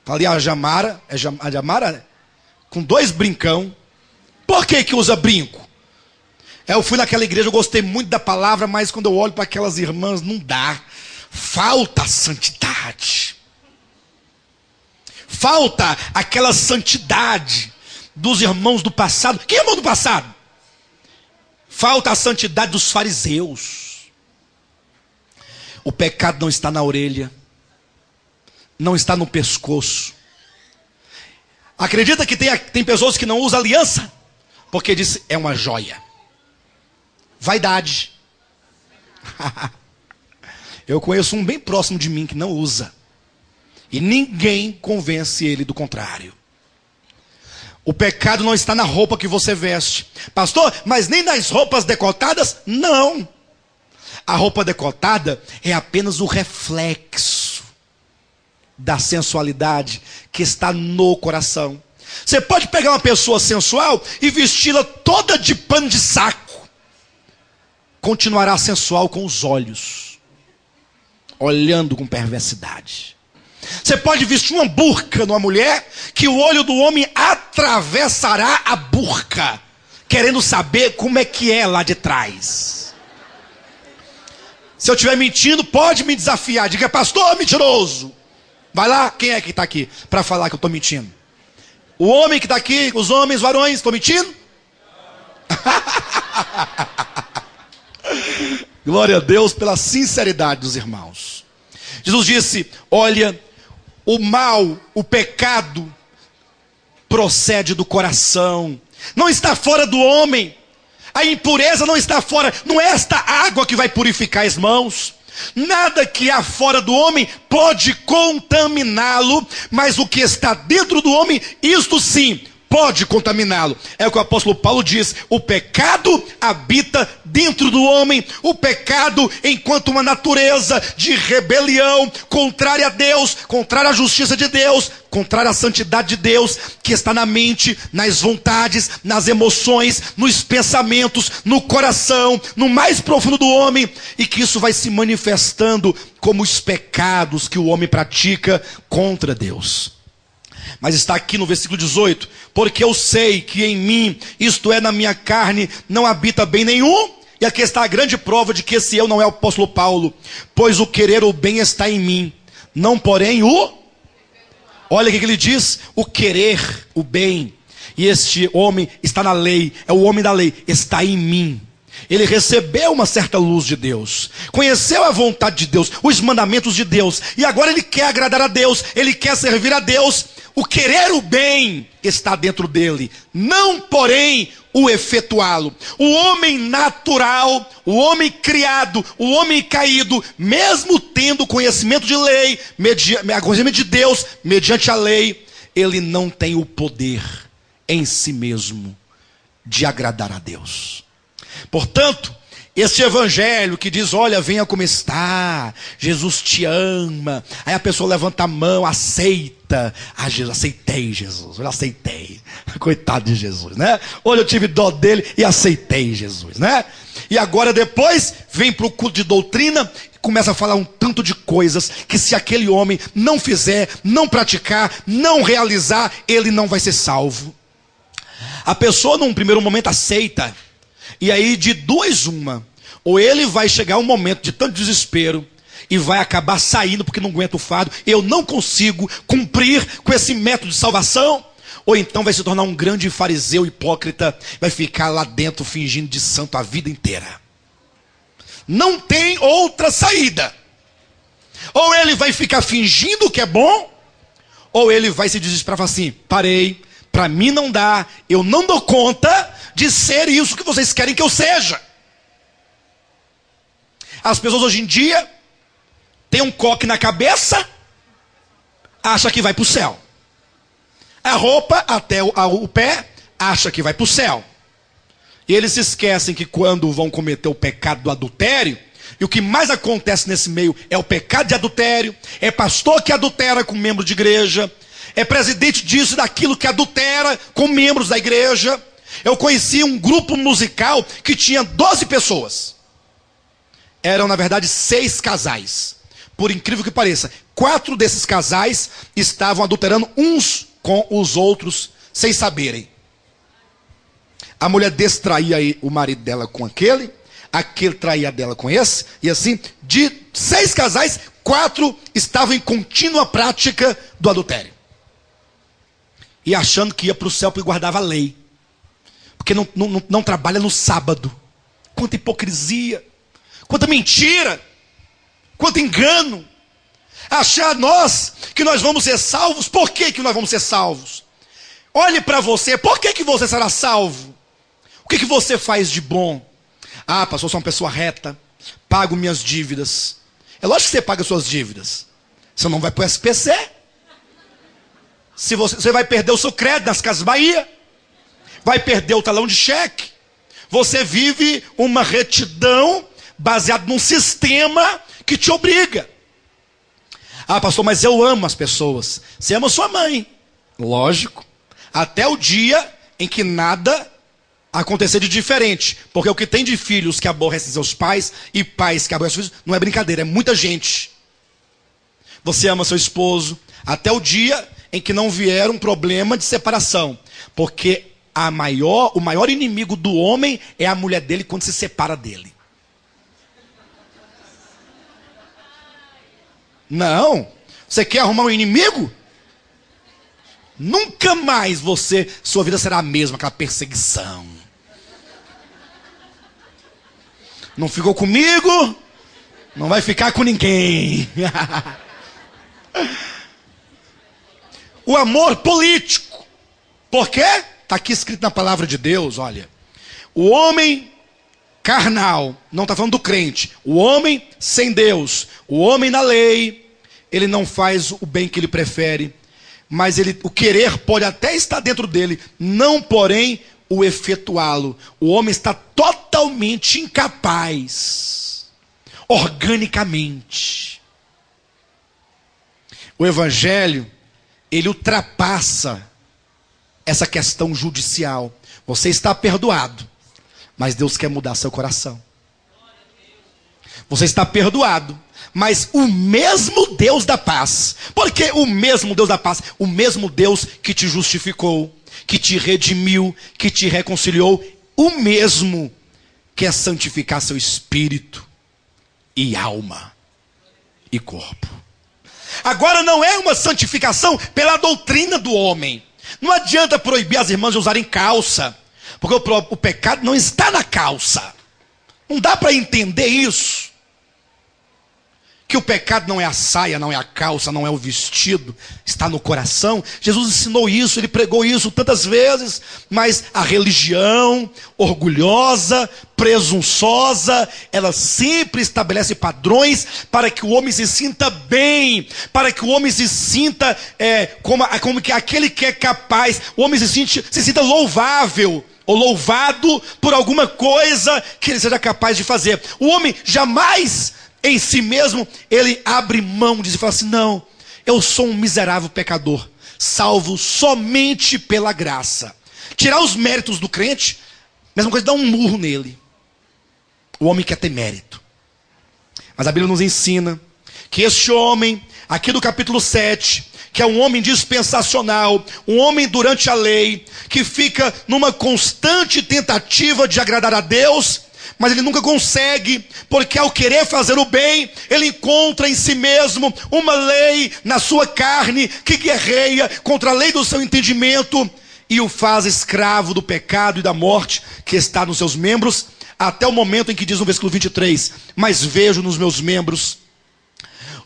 Ali a Jamara, com 2 brincão. Por que usa brinco? Eu fui naquela igreja, eu gostei muito da palavra, mas quando eu olho para aquelas irmãs, não dá. Falta santidade. Falta aquela santidade dos irmãos do passado. Que irmão do passado? Falta a santidade dos fariseus. O pecado não está na orelha, não está no pescoço. Acredita que tem pessoas que não usam aliança, porque diz é uma joia. Vaidade. Eu conheço um bem próximo de mim que não usa, e ninguém convence ele do contrário. O pecado não está na roupa que você veste. Pastor, mas nem nas roupas decotadas? Não. A roupa decotada é apenas o reflexo da sensualidade que está no coração. Você pode pegar uma pessoa sensual e vesti-la toda de pano de saco. Continuará sensual com os olhos, olhando com perversidade. Você pode vestir uma burca numa mulher, que o olho do homem atravessará a burca, querendo saber como é que é lá de trás. Se eu estiver mentindo, pode me desafiar. Diga: pastor mentiroso. Vai lá, quem é que está aqui para falar que eu estou mentindo? O homem que está aqui, os homens, varões, estou mentindo? Glória a Deus pela sinceridade dos irmãos. Jesus disse: olha, o mal, o pecado, procede do coração, não está fora do homem. A impureza não está fora, não é esta água que vai purificar as mãos. Nada que há fora do homem pode contaminá-lo, mas o que está dentro do homem, isto sim, pode contaminá-lo. É o que o apóstolo Paulo diz: o pecado habita dentro do homem. O pecado, enquanto uma natureza de rebelião, contrária a Deus, contrária à justiça de Deus, contrária à santidade de Deus, que está na mente, nas vontades, nas emoções, nos pensamentos, no coração, no mais profundo do homem, e que isso vai se manifestando como os pecados que o homem pratica contra Deus. Mas está aqui no versículo 18: porque eu sei que em mim, isto é, na minha carne, não habita bem nenhum. E aqui está a grande prova de que esse eu não é o apóstolo Paulo. Pois o querer o bem está em mim, não porém o... Olha o que ele diz: o querer o bem. E este homem está na lei, é o homem da lei, está em mim. Ele recebeu uma certa luz de Deus, conheceu a vontade de Deus, os mandamentos de Deus, e agora ele quer agradar a Deus, ele quer servir a Deus. O querer o bem está dentro dele, não porém o efetuá-lo. O homem natural, o homem criado, o homem caído, mesmo tendo conhecimento de lei, conhecimento de Deus, mediante a lei, ele não tem o poder em si mesmo de agradar a Deus. Portanto, esse evangelho que diz: olha, venha como está, Jesus te ama. Aí a pessoa levanta a mão, aceita. Ah, Jesus, aceitei Jesus, eu aceitei. Coitado de Jesus, né? Olha, eu tive dó dele e aceitei Jesus, né? E agora depois vem para o culto de doutrina, começa a falar um tanto de coisas que se aquele homem não fizer, não praticar, não realizar, ele não vai ser salvo. A pessoa num primeiro momento aceita, e aí de duas uma, ou ele vai chegar um momento de tanto desespero e vai acabar saindo porque não aguenta o fardo, eu não consigo cumprir com esse método de salvação, ou então vai se tornar um grande fariseu hipócrita, vai ficar lá dentro fingindo de santo a vida inteira. Não tem outra saída. Ou ele vai ficar fingindo que é bom, ou ele vai se desesperar e falar assim: parei, para mim não dá, eu não dou conta de ser isso que vocês querem que eu seja. As pessoas hoje em dia têm um coque na cabeça, acha que vai para o céu. A roupa até o pé, acha que vai para o céu. E eles se esquecem que quando vão cometer o pecado do adultério, e o que mais acontece nesse meio é o pecado de adultério, é pastor que adultera com membro de igreja, é presidente disso e daquilo que adultera com membros da igreja. Eu conheci um grupo musical que tinha 12 pessoas. Eram, na verdade, 6 casais. Por incrível que pareça, 4 desses casais estavam adulterando uns com os outros, sem saberem. A mulher desse traía o marido dela com aquele traía dela com esse, e assim, de 6 casais, 4 estavam em contínua prática do adultério. E achando que ia para o céu porque guardava a lei. Porque não trabalha no sábado. Quanta hipocrisia, quanta mentira, quanto engano. Achar que nós vamos ser salvos. Por que nós vamos ser salvos? Olhe para você, por que você será salvo? O que você faz de bom? Ah, pastor, eu sou uma pessoa reta, pago minhas dívidas. É lógico que você paga suas dívidas. Você não vai para o SPC. Se você vai perder o seu crédito nas Casas Bahia, vai perder o talão de cheque. Você vive uma retidão baseada num sistema que te obriga. Ah, pastor, mas eu amo as pessoas. Você ama sua mãe, lógico, até o dia em que nada acontecer de diferente. Porque o que tem de filhos que aborrecem seus pais e pais que aborrecem seus filhos, não é brincadeira, é muita gente. Você ama seu esposo até o dia em que não vier um problema de separação. Porque o maior inimigo do homem é a mulher dele quando se separa dele. Não. Você quer arrumar um inimigo? Nunca mais sua vida será a mesma, aquela perseguição. Não ficou comigo, não vai ficar com ninguém. O amor político. Por quê? Está aqui escrito na palavra de Deus, olha. O homem carnal, não está falando do crente. O homem sem Deus, o homem na lei, ele não faz o bem que ele prefere. Mas o querer pode até estar dentro dele, não porém o efetuá-lo. O homem está totalmente incapaz, organicamente. O evangelho, ele ultrapassa essa questão judicial. Você está perdoado, mas Deus quer mudar seu coração. Você está perdoado, mas o mesmo Deus da paz. Por que o mesmo Deus da paz? O mesmo Deus que te justificou, que te redimiu, que te reconciliou, o mesmo quer santificar seu espírito e alma e corpo. Agora não é uma santificação pela doutrina do homem. Não adianta proibir as irmãs de usarem calça, porque o pecado não está na calça. Não dá para entender isso. Que o pecado não é a saia, não é a calça, não é o vestido, está no coração. Jesus ensinou isso, ele pregou isso tantas vezes, mas a religião orgulhosa, presunçosa, ela sempre estabelece padrões para que o homem se sinta bem, para que o homem se sinta como que aquele que é capaz, o homem se sinta louvável, ou louvado por alguma coisa que ele seja capaz de fazer. O homem jamais em si mesmo, ele abre mão, diz e fala assim: não, eu sou um miserável pecador, salvo somente pela graça. Tirar os méritos do crente, mesma coisa, dar um murro nele. O homem quer ter mérito. Mas a Bíblia nos ensina que este homem, aqui do capítulo 7, que é um homem dispensacional, um homem durante a lei, que fica numa constante tentativa de agradar a Deus, mas ele nunca consegue, porque ao querer fazer o bem, ele encontra em si mesmo uma lei na sua carne, que guerreia contra a lei do seu entendimento, e o faz escravo do pecado e da morte que está nos seus membros, até o momento em que diz no versículo 23, mas vejo nos meus membros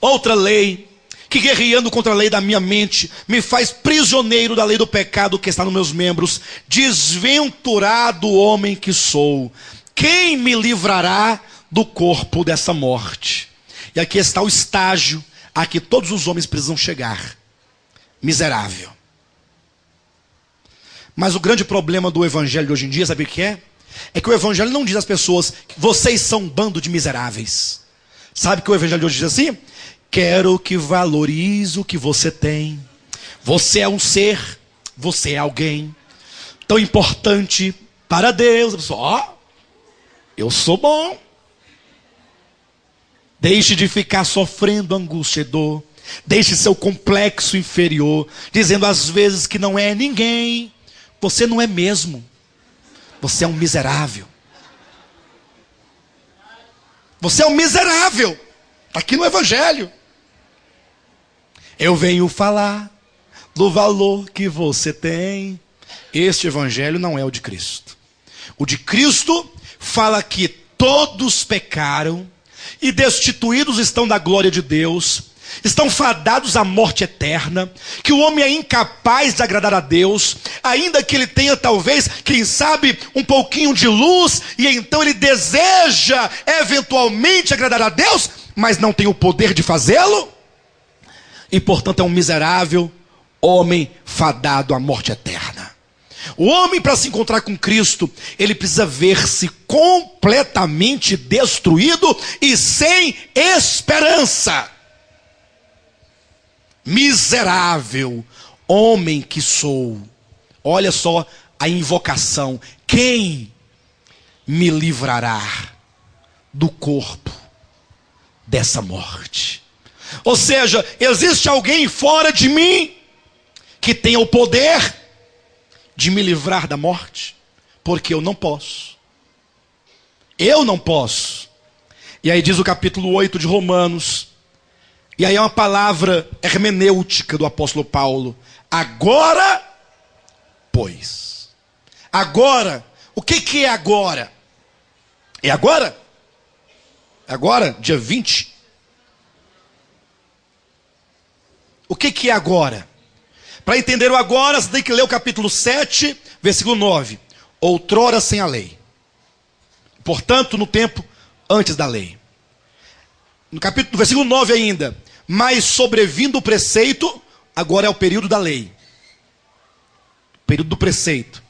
outra lei, que guerreando contra a lei da minha mente, me faz prisioneiro da lei do pecado que está nos meus membros. Desventurado homem que sou, quem me livrará do corpo dessa morte? E aqui está o estágio a que todos os homens precisam chegar. Miserável. Mas o grande problema do evangelho de hoje em dia, sabe o que é? É que o evangelho não diz às pessoas, vocês são um bando de miseráveis. Sabe o que o evangelho de hoje diz assim? Quero que valorize o que você tem. Você é um ser, você é alguém tão importante para Deus. A pessoa, eu sou bom. Deixe de ficar sofrendo angústia e dor. Deixe seu complexo inferior, dizendo às vezes que não é ninguém. Você não é mesmo. Você é um miserável. Você é um miserável. Aqui no evangelho. Eu venho falar do valor que você tem. Este evangelho não é o de Cristo. O de Cristo fala que todos pecaram e destituídos estão da glória de Deus, estão fadados à morte eterna, que o homem é incapaz de agradar a Deus, ainda que ele tenha talvez, quem sabe, um pouquinho de luz, e então ele deseja eventualmente agradar a Deus, mas não tem o poder de fazê-lo, e portanto é um miserável homem fadado à morte eterna. O homem, para se encontrar com Cristo, ele precisa ver-se completamente destruído e sem esperança. Miserável homem que sou. Olha só a invocação. Quem me livrará do corpo dessa morte? Ou seja, existe alguém fora de mim que tenha o poder de me livrar da morte? Porque eu não posso. Eu não posso. E aí diz o capítulo 8 de Romanos, e aí é uma palavra hermenêutica do apóstolo Paulo. Agora, pois. Agora. O que é agora? É agora? É agora, dia 20. O que é agora? Para entender o agora, você tem que ler o capítulo 7, versículo 9. Outrora sem a lei. Portanto, no tempo antes da lei. No versículo 9 ainda. Mas sobrevindo o preceito, agora é o período da lei. O período do preceito.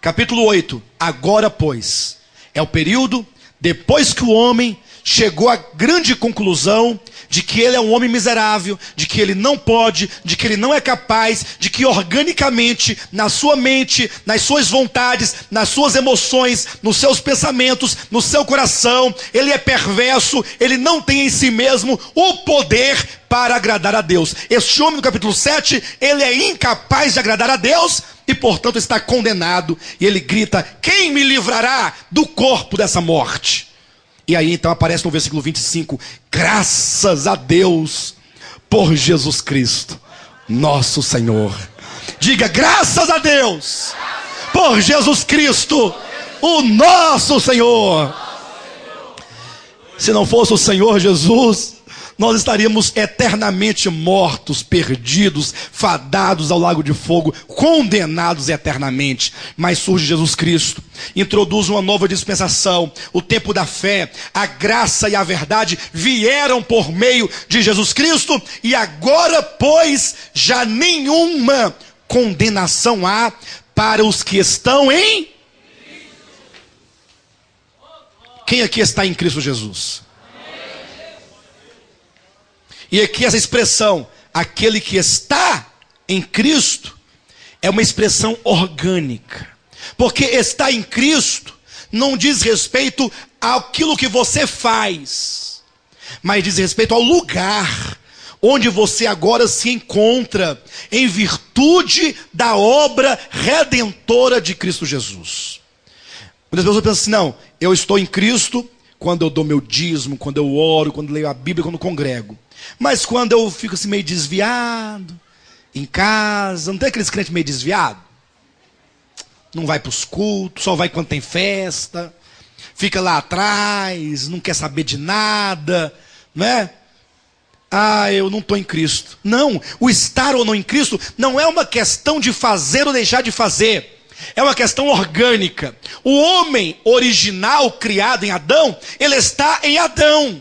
Capítulo 8. Agora, pois, é o período depois que o homem chegou à grande conclusão de que ele é um homem miserável, de que ele não pode, de que ele não é capaz, de que organicamente, na sua mente, nas suas vontades, nas suas emoções, nos seus pensamentos, no seu coração, ele é perverso, ele não tem em si mesmo o poder para agradar a Deus. Este homem no capítulo 7, ele é incapaz de agradar a Deus e portanto está condenado. E ele grita, quem me livrará do corpo dessa morte? E aí então aparece no versículo 25, graças a Deus por Jesus Cristo, nosso Senhor. Diga, graças a Deus por Jesus Cristo, o nosso Senhor. Se não fosse o Senhor Jesus, nós estaríamos eternamente mortos, perdidos, fadados ao lago de fogo, condenados eternamente. Mas surge Jesus Cristo, introduz uma nova dispensação, o tempo da fé, a graça e a verdade vieram por meio de Jesus Cristo, e agora, pois, já nenhuma condenação há para os que estão em... Quem aqui está em Cristo Jesus? E aqui essa expressão, aquele que está em Cristo, é uma expressão orgânica. Porque estar em Cristo não diz respeito àquilo que você faz. mas diz respeito ao lugar onde você agora se encontra, em virtude da obra redentora de Cristo Jesus. Muitas pessoas pensam assim: não, eu estou em Cristo quando eu dou meu dízimo, quando eu oro, quando leio a Bíblia, quando congrego. Mas quando eu fico assim meio desviado, em casa, não tem aqueles crentes meio desviado? Não vai para os cultos, só vai quando tem festa, fica lá atrás, não quer saber de nada, né? Ah, eu não estou em Cristo. Não, o estar ou não em Cristo não é uma questão de fazer ou deixar de fazer. É uma questão orgânica. O homem original, criado em Adão, ele está em Adão.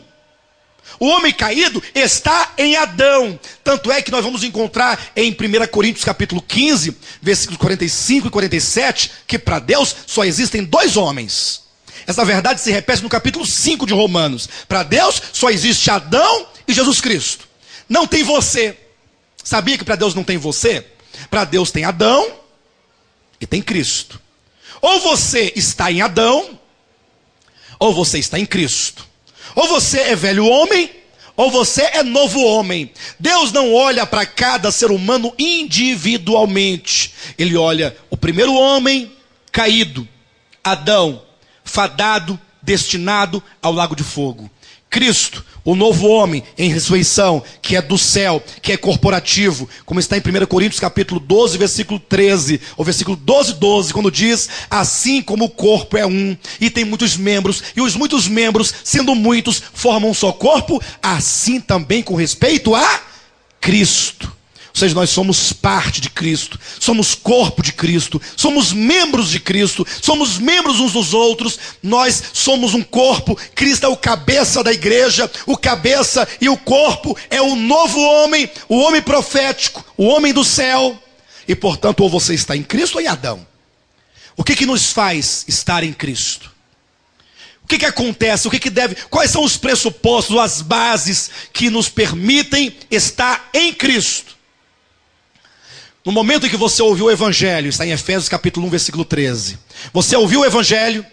O homem caído está em Adão. Tanto é que nós vamos encontrar em 1 Coríntios capítulo 15, versículos 45 e 47, que para Deus só existem dois homens. Essa verdade se repete no capítulo 5 de Romanos. Para Deus só existe Adão e Jesus Cristo. Não tem você. Sabia que para Deus não tem você? Para Deus tem Adão e tem Cristo. Ou você está em Adão, ou você está em Cristo. Ou você é velho homem, ou você é novo homem. Deus não olha para cada ser humano individualmente. Ele olha o primeiro homem caído, Adão, fadado, destinado ao lago de fogo. Cristo, o novo homem em ressurreição, que é do céu, que é corporativo, como está em 1 Coríntios capítulo 12, versículo 13, ou versículo 12, quando diz: assim como o corpo é um, e tem muitos membros, e os muitos membros, sendo muitos, formam um só corpo, assim também com respeito a Cristo. Ou seja, nós somos parte de Cristo, somos corpo de Cristo, somos membros de Cristo, somos membros uns dos outros, nós somos um corpo. Cristo é o cabeça da igreja, o cabeça e o corpo é o novo homem, o homem profético, o homem do céu. E portanto, ou você está em Cristo ou em Adão. O que nos faz estar em Cristo? O que acontece? Quais são os pressupostos, as bases que nos permitem estar em Cristo? No momento em que você ouviu o Evangelho, está em Efésios capítulo 1, versículo 13. Você ouviu o Evangelho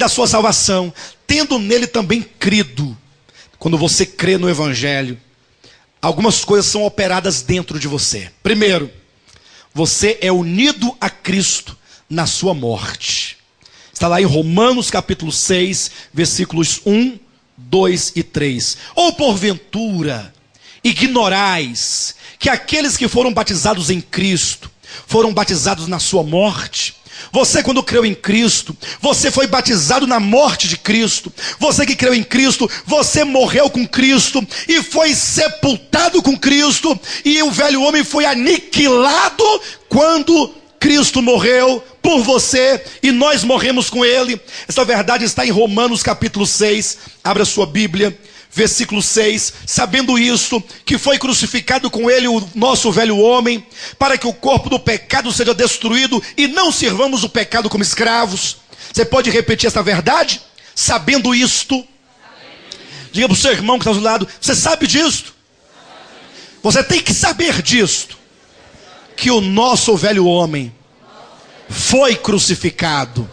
da sua salvação, tendo nele também crido. Quando você crê no Evangelho, algumas coisas são operadas dentro de você. Primeiro, você é unido a Cristo na sua morte. Está lá em Romanos capítulo 6, versículos 1, 2 e 3. Ou porventura ignorais que aqueles que foram batizados em Cristo foram batizados na sua morte? Você, quando creu em Cristo, você foi batizado na morte de Cristo. Você que creu em Cristo, você morreu com Cristo e foi sepultado com Cristo, e o velho homem foi aniquilado quando Cristo morreu por você e nós morremos com ele. Essa verdade está em Romanos capítulo 6. Abra sua Bíblia. Versículo 6, sabendo isto, que foi crucificado com ele o nosso velho homem, para que o corpo do pecado seja destruído, e não sirvamos o pecado como escravos. Você pode repetir essa verdade? Sabendo isto. Diga para o seu irmão que está do lado: você sabe disto? Você tem que saber disto, que o nosso velho homem foi crucificado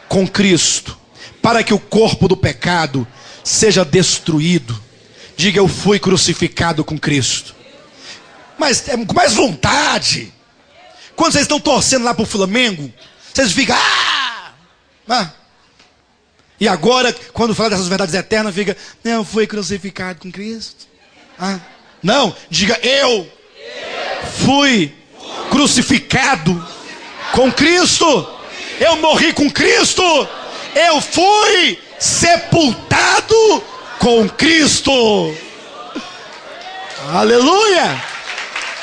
com Cristo, para que o corpo do pecado seja destruído. Diga: eu fui crucificado com Cristo. Mas é com mais vontade. Quando vocês estão torcendo lá para o Flamengo, vocês ficam E agora, quando fala dessas verdades eternas, fica: não, fui crucificado com Cristo. Não, diga: eu fui crucificado com Cristo. Eu morri com Cristo. Eu fui sepultado com Cristo. Aleluia!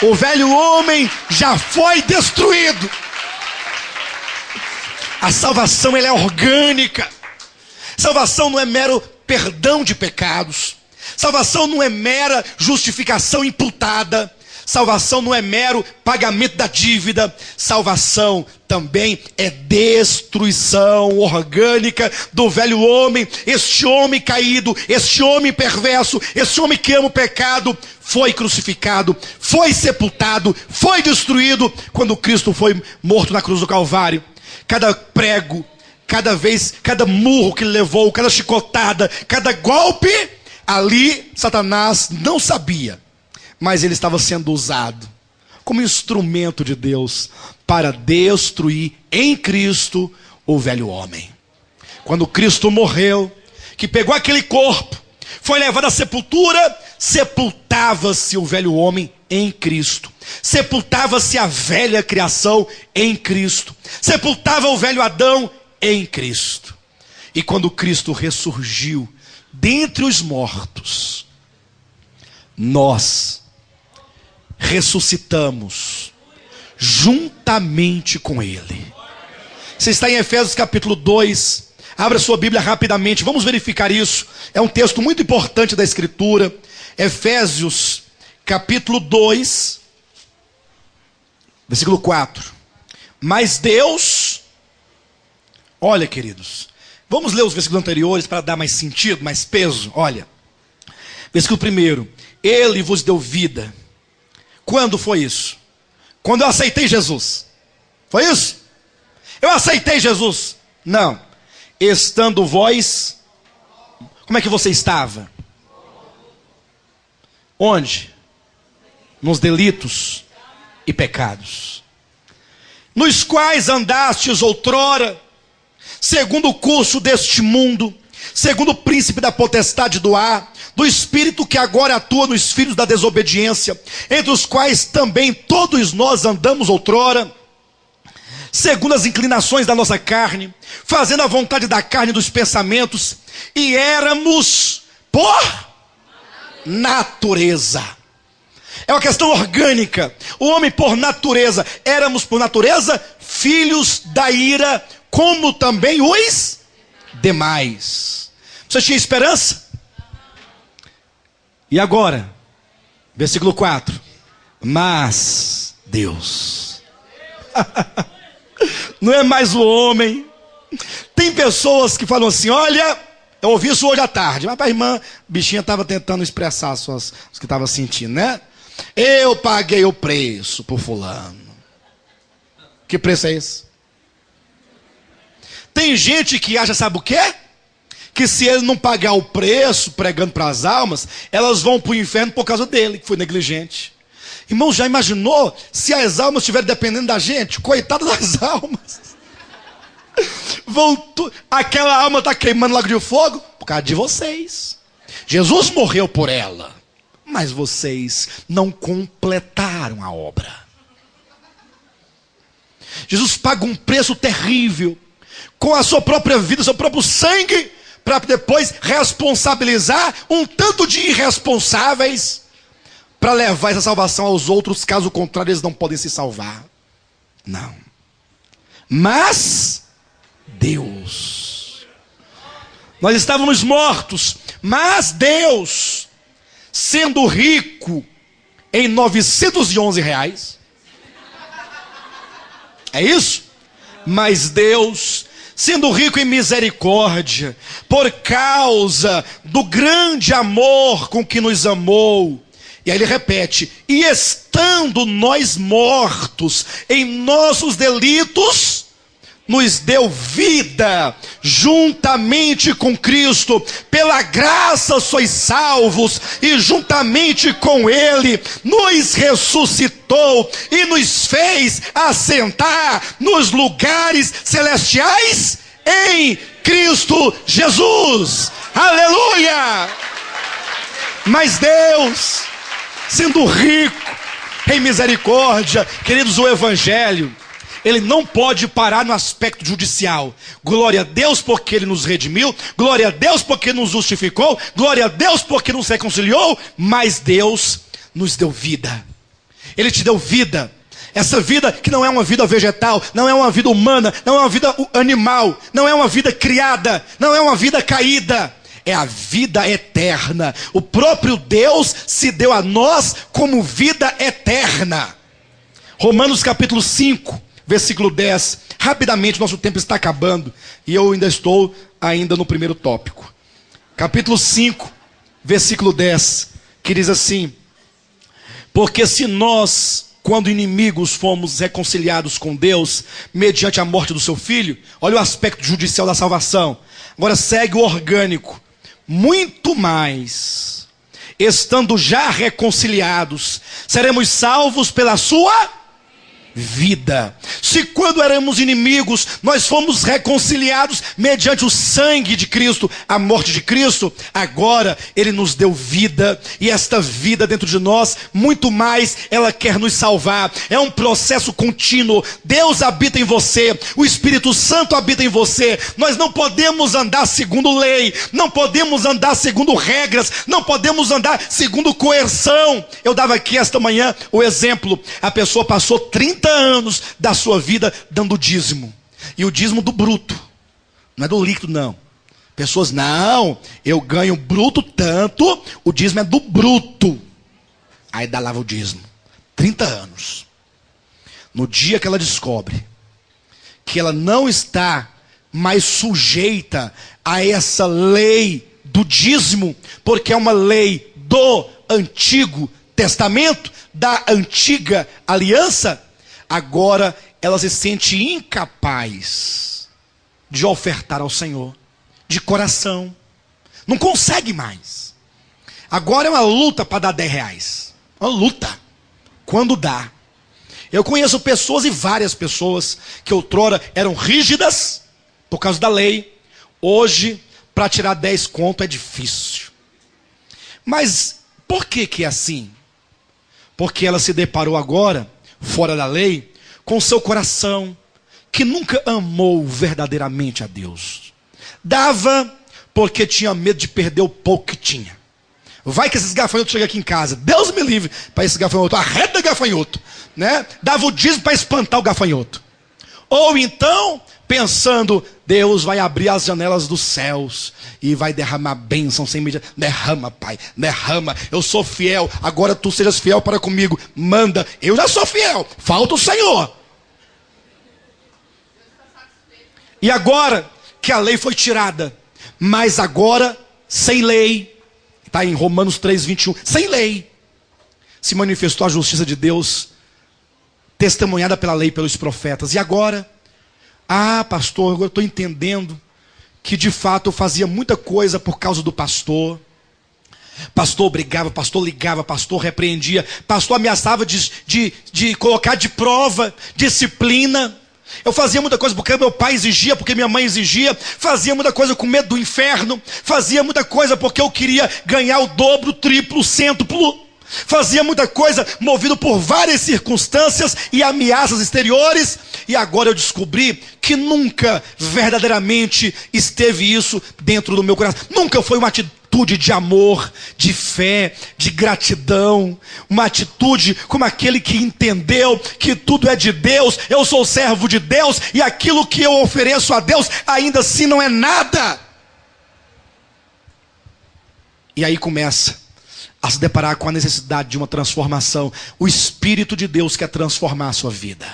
O velho homem já foi destruído. A salvação, ela é orgânica. Salvação não é mero perdão de pecados. Salvação não é mera justificação imputada. Salvação não é mero pagamento da dívida. Salvação também é destruição orgânica do velho homem. Este homem caído, este homem perverso, este homem que ama o pecado, foi crucificado, foi sepultado, foi destruído quando Cristo foi morto na cruz do Calvário. Cada prego, cada murro que ele levou, cada chicotada, cada golpe Ali, Satanás não sabia, mas ele estava sendo usado como instrumento de Deus para destruir em Cristo o velho homem. Quando Cristo morreu, que pegou aquele corpo, foi levado à sepultura, sepultava-se o velho homem em Cristo. Sepultava-se a velha criação em Cristo. Sepultava o velho Adão em Cristo. E quando Cristo ressurgiu dentre os mortos, nós ressuscitamos juntamente com Ele. Você está em Efésios capítulo 2. Abra sua Bíblia rapidamente, vamos verificar isso. É um texto muito importante da Escritura. Efésios capítulo 2, versículo 4. Mas Deus, olha, queridos, vamos ler os versículos anteriores para dar mais sentido, mais peso. Olha, versículo 1. Ele vos deu vida. Quando foi isso? Quando eu aceitei Jesus. Foi isso? Eu aceitei Jesus? Não. Estando vós, como é que você estava? Onde? Nos delitos e pecados, nos quais andastes outrora, segundo o curso deste mundo, segundo o príncipe da potestade do ar, do espírito que agora atua nos filhos da desobediência, entre os quais também todos nós andamos outrora, segundo as inclinações da nossa carne, fazendo a vontade da carne e dos pensamentos, e éramos por natureza. É uma questão orgânica. O homem por natureza, éramos por natureza filhos da ira, como também os demais. Você tinha esperança? E agora, versículo 4. Mas Deus não é mais o homem. Tem pessoas que falam assim: olha, eu ouvi isso hoje à tarde, mas a irmã bichinha estava tentando expressar os que estava sentindo, né? Eu paguei o preço por fulano. Que preço é esse? Tem gente que acha, sabe o quê? Que se ele não pagar o preço pregando para as almas, elas vão para o inferno por causa dele, que foi negligente. Irmão, já imaginou se as almas estiverem dependendo da gente? Coitada das almas. Aquela alma está queimando lago de fogo por causa de vocês. Jesus morreu por ela, mas vocês não completaram a obra. Jesus paga um preço terrível com a sua própria vida, seu próprio sangue, para depois responsabilizar um tanto de irresponsáveis para levar essa salvação aos outros. Caso contrário, eles não podem se salvar. Não. Mas Deus, nós estávamos mortos, mas Deus, sendo rico em 911 reais, é isso? Mas Deus, sendo rico em misericórdia, por causa do grande amor com que nos amou, e aí ele repete: e estando nós mortos em nossos delitos, nos deu vida juntamente com Cristo. Pela graça sois salvos, e juntamente com Ele nos ressuscitou e nos fez assentar nos lugares celestiais em Cristo Jesus. Aleluia! Mas Deus, sendo rico em misericórdia, queridos, o Evangelho, ele não pode parar no aspecto judicial. Glória a Deus porque Ele nos redimiu, glória a Deus porque nos justificou, glória a Deus porque nos reconciliou, mas Deus nos deu vida. Ele te deu vida. Essa vida que não é uma vida vegetal, não é uma vida humana, não é uma vida animal, não é uma vida criada, não é uma vida caída. É a vida eterna. O próprio Deus se deu a nós como vida eterna. Romanos capítulo 5, versículo 10. Rapidamente, nosso tempo está acabando e eu ainda estou no primeiro tópico. Capítulo 5, versículo 10, que diz assim: porque se nós, quando inimigos, fomos reconciliados com Deus mediante a morte do seu Filho, olha o aspecto judicial da salvação. Agora segue o orgânico. muito mais, estando já reconciliados, seremos salvos pela sua vida. Se quando éramos inimigos, nós fomos reconciliados mediante o sangue de Cristo, a morte de Cristo, agora Ele nos deu vida, e esta vida dentro de nós, muito mais, ela quer nos salvar. É um processo contínuo. Deus habita em você, o Espírito Santo habita em você. Nós não podemos andar segundo lei, não podemos andar segundo regras, não podemos andar segundo coerção. Eu dava aqui esta manhã o exemplo: a pessoa passou 30 anos da sua vida dando dízimo, e o dízimo do bruto, não é do líquido não. Pessoas, não, eu ganho bruto tanto, o dízimo é do bruto. Aí dá lá o dízimo, 30 anos. No dia que ela descobre que ela não está mais sujeita a essa lei do dízimo, porque é uma lei do Antigo Testamento, da antiga aliança, agora ela se sente incapaz de ofertar ao Senhor, de coração. Não consegue mais. Agora é uma luta para dar 10 reais. Uma luta. Quando dá. Eu conheço pessoas, e várias pessoas, que outrora eram rígidas por causa da lei. Hoje, para tirar 10 conto é difícil. Mas por que é assim? Porque ela se deparou agora, fora da lei, com seu coração, que nunca amou verdadeiramente a Deus. Dava porque tinha medo de perder o pouco que tinha. Vai que esses gafanhotos chegam aqui em casa, Deus me livre para esse gafanhoto, arreta gafanhoto, né? Dava o dízimo para espantar o gafanhoto. Ou então, pensando, Deus vai abrir as janelas dos céus e vai derramar bênção sem medida. Derrama, Pai, derrama. Eu sou fiel, agora tu sejas fiel para comigo. Manda, eu já sou fiel, falta o Senhor. E agora que a lei foi tirada, mas agora sem lei, está em Romanos 3:21, sem lei, se manifestou a justiça de Deus, testemunhada pela lei e pelos profetas. E agora, pastor, agora eu estou entendendo que de fato eu fazia muita coisa por causa do pastor. Pastor brigava, pastor ligava, pastor repreendia, pastor ameaçava de colocar de prova, disciplina. Eu fazia muita coisa porque meu pai exigia, porque minha mãe exigia. Fazia muita coisa com medo do inferno. Fazia muita coisa porque eu queria ganhar o dobro, o triplo, o cêntuplo. Fazia muita coisa movido por várias circunstâncias e ameaças exteriores. E agora eu descobri que nunca verdadeiramente esteve isso dentro do meu coração. Nunca foi uma atitude de amor, de fé, de gratidão. Uma atitude como aquele que entendeu que tudo é de Deus. Eu sou servo de Deus e aquilo que eu ofereço a Deus ainda assim não é nada. E aí começa a se deparar com a necessidade de uma transformação. O Espírito de Deus quer transformar a sua vida.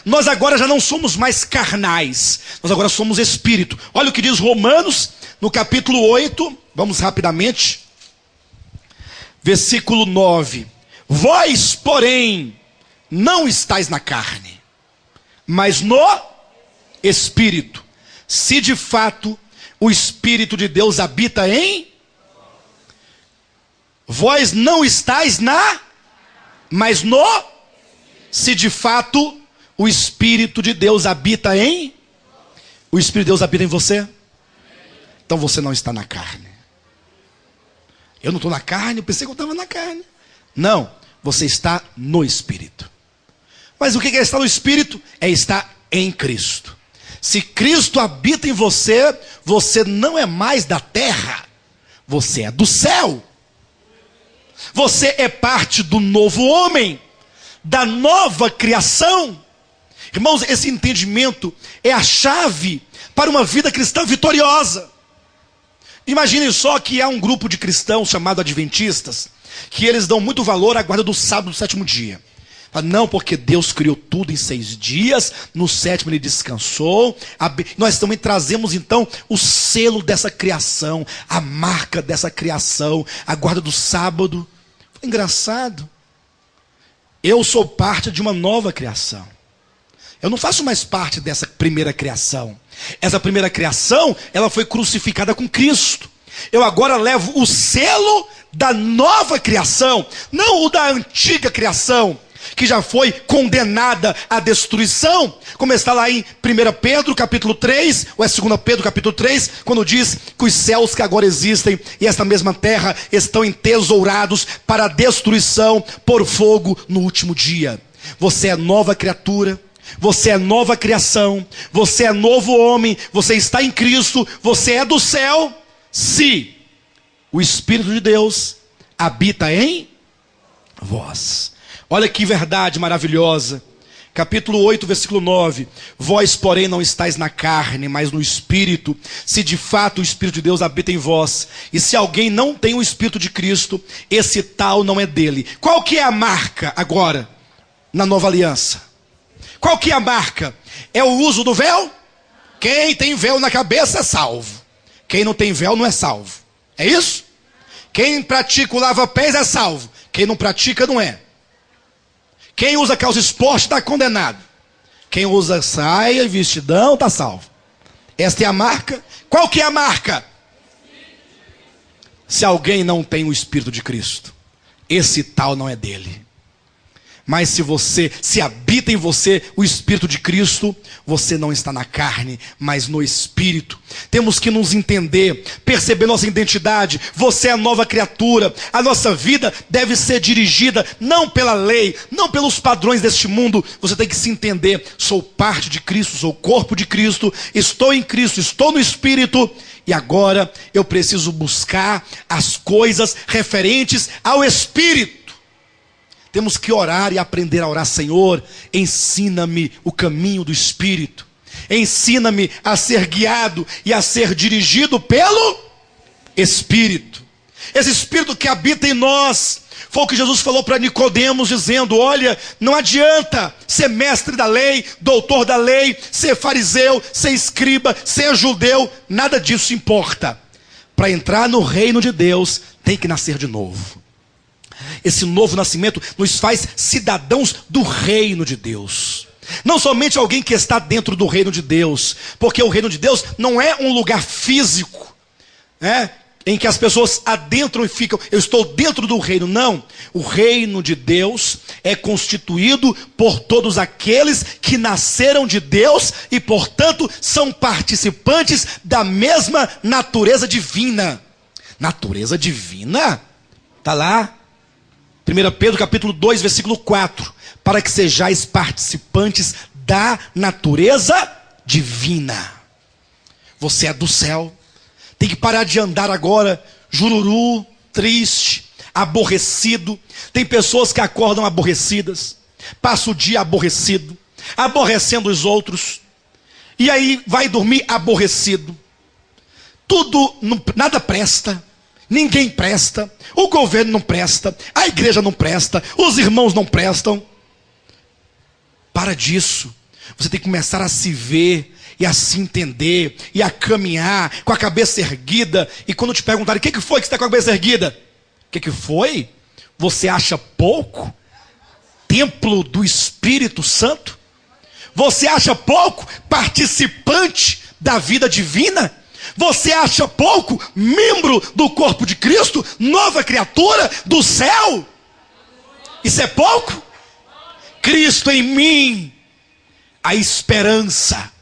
Nós agora já não somos mais carnais, nós agora somos espírito. Olha o que diz Romanos, no capítulo 8, vamos rapidamente, versículo 9. Vós, porém, não estáis na carne, mas no Espírito, se de fato o Espírito de Deus habita em vós. Não estáis mas no, se de fato o Espírito de Deus habita em, o Espírito de Deus habita em você, então você não está na carne. Eu não estou na carne, eu pensei que eu estava na carne. Não, você está no Espírito. Mas o que é estar no Espírito? É estar em Cristo. Se Cristo habita em você, você não é mais da terra, você é do céu. Você é parte do novo homem, da nova criação. Irmãos, esse entendimento é a chave para uma vida cristã vitoriosa. Imaginem só que há um grupo de cristãos chamado adventistas, que eles dão muito valor à guarda do sábado do sétimo dia. Não, porque Deus criou tudo em 6 dias, no sétimo ele descansou. Nós também trazemos então o selo dessa criação, a marca dessa criação, a guarda do sábado. Engraçado. Eu sou parte de uma nova criação. Eu não faço mais parte dessa primeira criação. Essa primeira criação, ela foi crucificada com Cristo. Eu agora levo o selo da nova criação, não o da antiga criação, que já foi condenada à destruição, como está lá em 1 Pedro capítulo 3, ou é 2 Pedro capítulo 3, quando diz que os céus que agora existem e esta mesma terra estão entesourados para a destruição por fogo no último dia. Você é nova criatura, você é nova criação, você é novo homem, você está em Cristo, você é do céu, se o Espírito de Deus habita em vós. Olha que verdade maravilhosa. Capítulo 8, versículo 9. Vós, porém, não estáis na carne, mas no Espírito, se de fato o Espírito de Deus habita em vós. E se alguém não tem o Espírito de Cristo, esse tal não é dele. Qual que é a marca agora, na nova aliança? Qual que é a marca? É o uso do véu? Quem tem véu na cabeça é salvo. Quem não tem véu não é salvo. É isso? Quem pratica o lava-pés é salvo. Quem não pratica não é. Quem usa calça esporte está condenado. Quem usa saia e vestidão está salvo. Esta é a marca. Qual que é a marca? Se alguém não tem o Espírito de Cristo, esse tal não é dele. Mas se habita em você o Espírito de Cristo, você não está na carne, mas no Espírito. Temos que nos entender, perceber nossa identidade. Você é a nova criatura. A nossa vida deve ser dirigida não pela lei, não pelos padrões deste mundo. Você tem que se entender. Sou parte de Cristo, sou o corpo de Cristo, estou em Cristo, estou no Espírito. E agora eu preciso buscar as coisas referentes ao Espírito. Temos que orar e aprender a orar. Senhor, ensina-me o caminho do Espírito. Ensina-me a ser guiado e a ser dirigido pelo Espírito. Esse Espírito que habita em nós. Foi o que Jesus falou para Nicodemos, dizendo: olha, não adianta ser mestre da lei, doutor da lei, ser fariseu, ser escriba, ser judeu. Nada disso importa. Para entrar no reino de Deus, tem que nascer de novo. Esse novo nascimento nos faz cidadãos do reino de Deus. Não somente alguém que está dentro do reino de Deus, porque o reino de Deus não é um lugar físico, em que as pessoas adentram e ficam, eu estou dentro do reino. Não, o reino de Deus é constituído por todos aqueles que nasceram de Deus e, portanto, são participantes da mesma natureza divina. Natureza divina? Está lá, 1 Pedro capítulo 2, versículo 4. Para que sejais participantes da natureza divina. Você é do céu. Tem que parar de andar agora jururu, triste, aborrecido. Tem pessoas que acordam aborrecidas, passa o dia aborrecido, aborrecendo os outros, e aí vai dormir aborrecido. Nada presta. Ninguém presta, o governo não presta, a igreja não presta, os irmãos não prestam. Para disso. Você tem que começar a se ver e a se entender e a caminhar com a cabeça erguida. E quando te perguntarem: o que foi que você está com a cabeça erguida? O que foi? Você acha pouco? Templo do Espírito Santo? Você acha pouco participante da vida divina? Você acha pouco membro do corpo de Cristo, nova criatura do céu? Isso é pouco? Cristo em mim, a esperança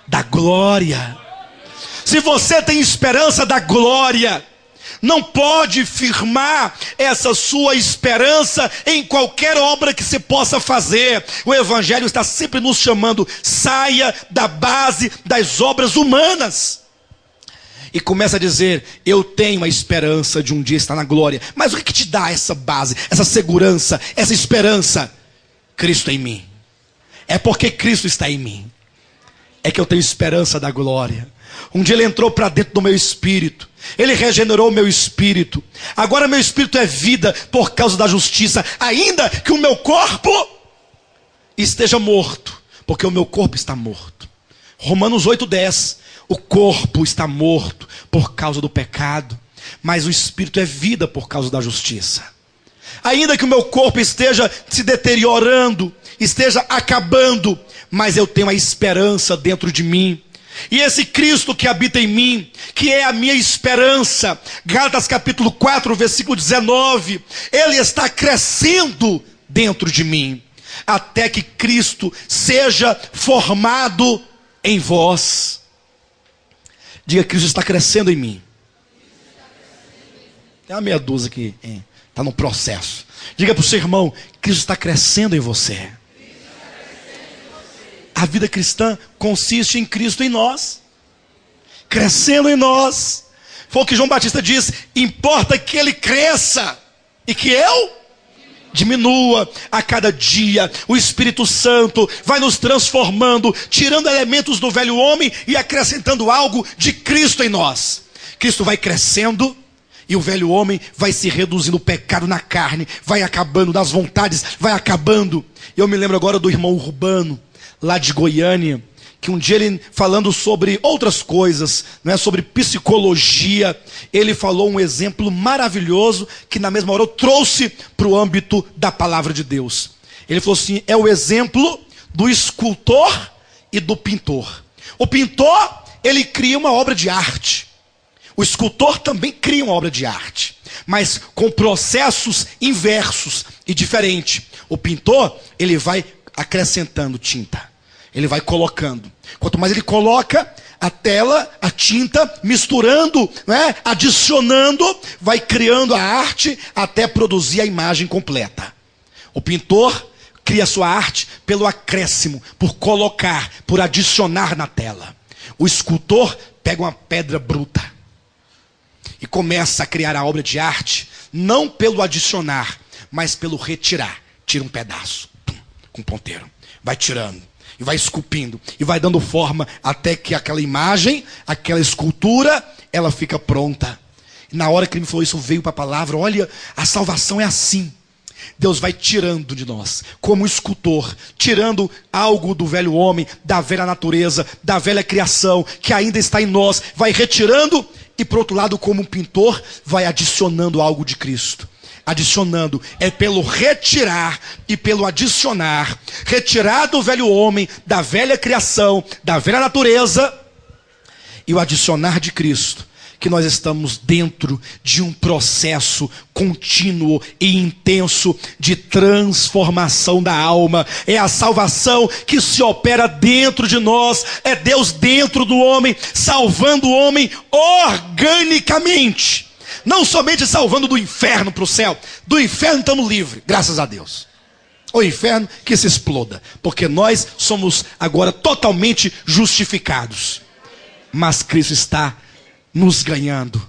da glória. Se você tem esperança da glória, não pode firmar essa sua esperança em qualquer obra que se possa fazer. O Evangelho está sempre nos chamando: saia da base das obras humanas. E começa a dizer: eu tenho a esperança de um dia estar na glória. Mas o que te dá essa base, essa segurança, essa esperança? Cristo em mim. É porque Cristo está em mim é que eu tenho esperança da glória. Um dia Ele entrou para dentro do meu espírito. Ele regenerou o meu espírito. Agora meu espírito é vida por causa da justiça. Ainda que o meu corpo esteja morto, porque o meu corpo está morto. Romanos 8:10. O corpo está morto por causa do pecado, mas o espírito é vida por causa da justiça. Ainda que o meu corpo esteja se deteriorando, esteja acabando, mas eu tenho a esperança dentro de mim. E esse Cristo que habita em mim, que é a minha esperança, Gálatas capítulo 4, versículo 19, ele está crescendo dentro de mim, até que Cristo seja formado em vós. Diga: Cristo está crescendo em mim. Tem uma meia dúzia que está no processo. Diga para o seu irmão: Cristo está crescendo em você. A vida cristã consiste em Cristo em nós, crescendo em nós. Foi o que João Batista diz: importa que ele cresça e que eu diminua. A cada dia o Espírito Santo vai nos transformando, tirando elementos do velho homem e acrescentando algo de Cristo em nós. Cristo vai crescendo e o velho homem vai se reduzindo, o pecado na carne vai acabando, das vontades vai acabando. Eu me lembro agora do irmão Urbano, lá de Goiânia, que um dia ele, falando sobre outras coisas, não é, sobre psicologia, ele falou um exemplo maravilhoso que na mesma hora eu trouxe para o âmbito da palavra de Deus. Ele falou assim: é o exemplo do escultor e do pintor. O pintor, ele cria uma obra de arte. O escultor também cria uma obra de arte, mas com processos inversos e diferentes. O pintor, ele vai acrescentando tinta. Ele vai colocando. Quanto mais ele coloca, a tela, a tinta, misturando, né, adicionando, vai criando a arte até produzir a imagem completa. O pintor cria a sua arte pelo acréscimo, por colocar, por adicionar na tela. O escultor pega uma pedra bruta e começa a criar a obra de arte, não pelo adicionar, mas pelo retirar. Tira um pedaço, com ponteiro, vai tirando, e vai esculpindo, e vai dando forma, até que aquela imagem, aquela escultura, ela fica pronta. E na hora que ele me falou isso, veio para a palavra: olha, a salvação é assim. Deus vai tirando de nós, como escultor, tirando algo do velho homem, da velha natureza, da velha criação, que ainda está em nós, vai retirando, e por outro lado, como um pintor, vai adicionando algo de Cristo. Adicionando, é pelo retirar e pelo adicionar. Retirar do velho homem, da velha criação, da velha natureza, e o adicionar de Cristo, que nós estamos dentro de um processo contínuo e intenso de transformação da alma. É a salvação que se opera dentro de nós, é Deus dentro do homem, salvando o homem organicamente. Não somente salvando do inferno para o céu. Do inferno estamos livres, graças a Deus. O inferno que se exploda, porque nós somos agora totalmente justificados. Mas Cristo está nos ganhando,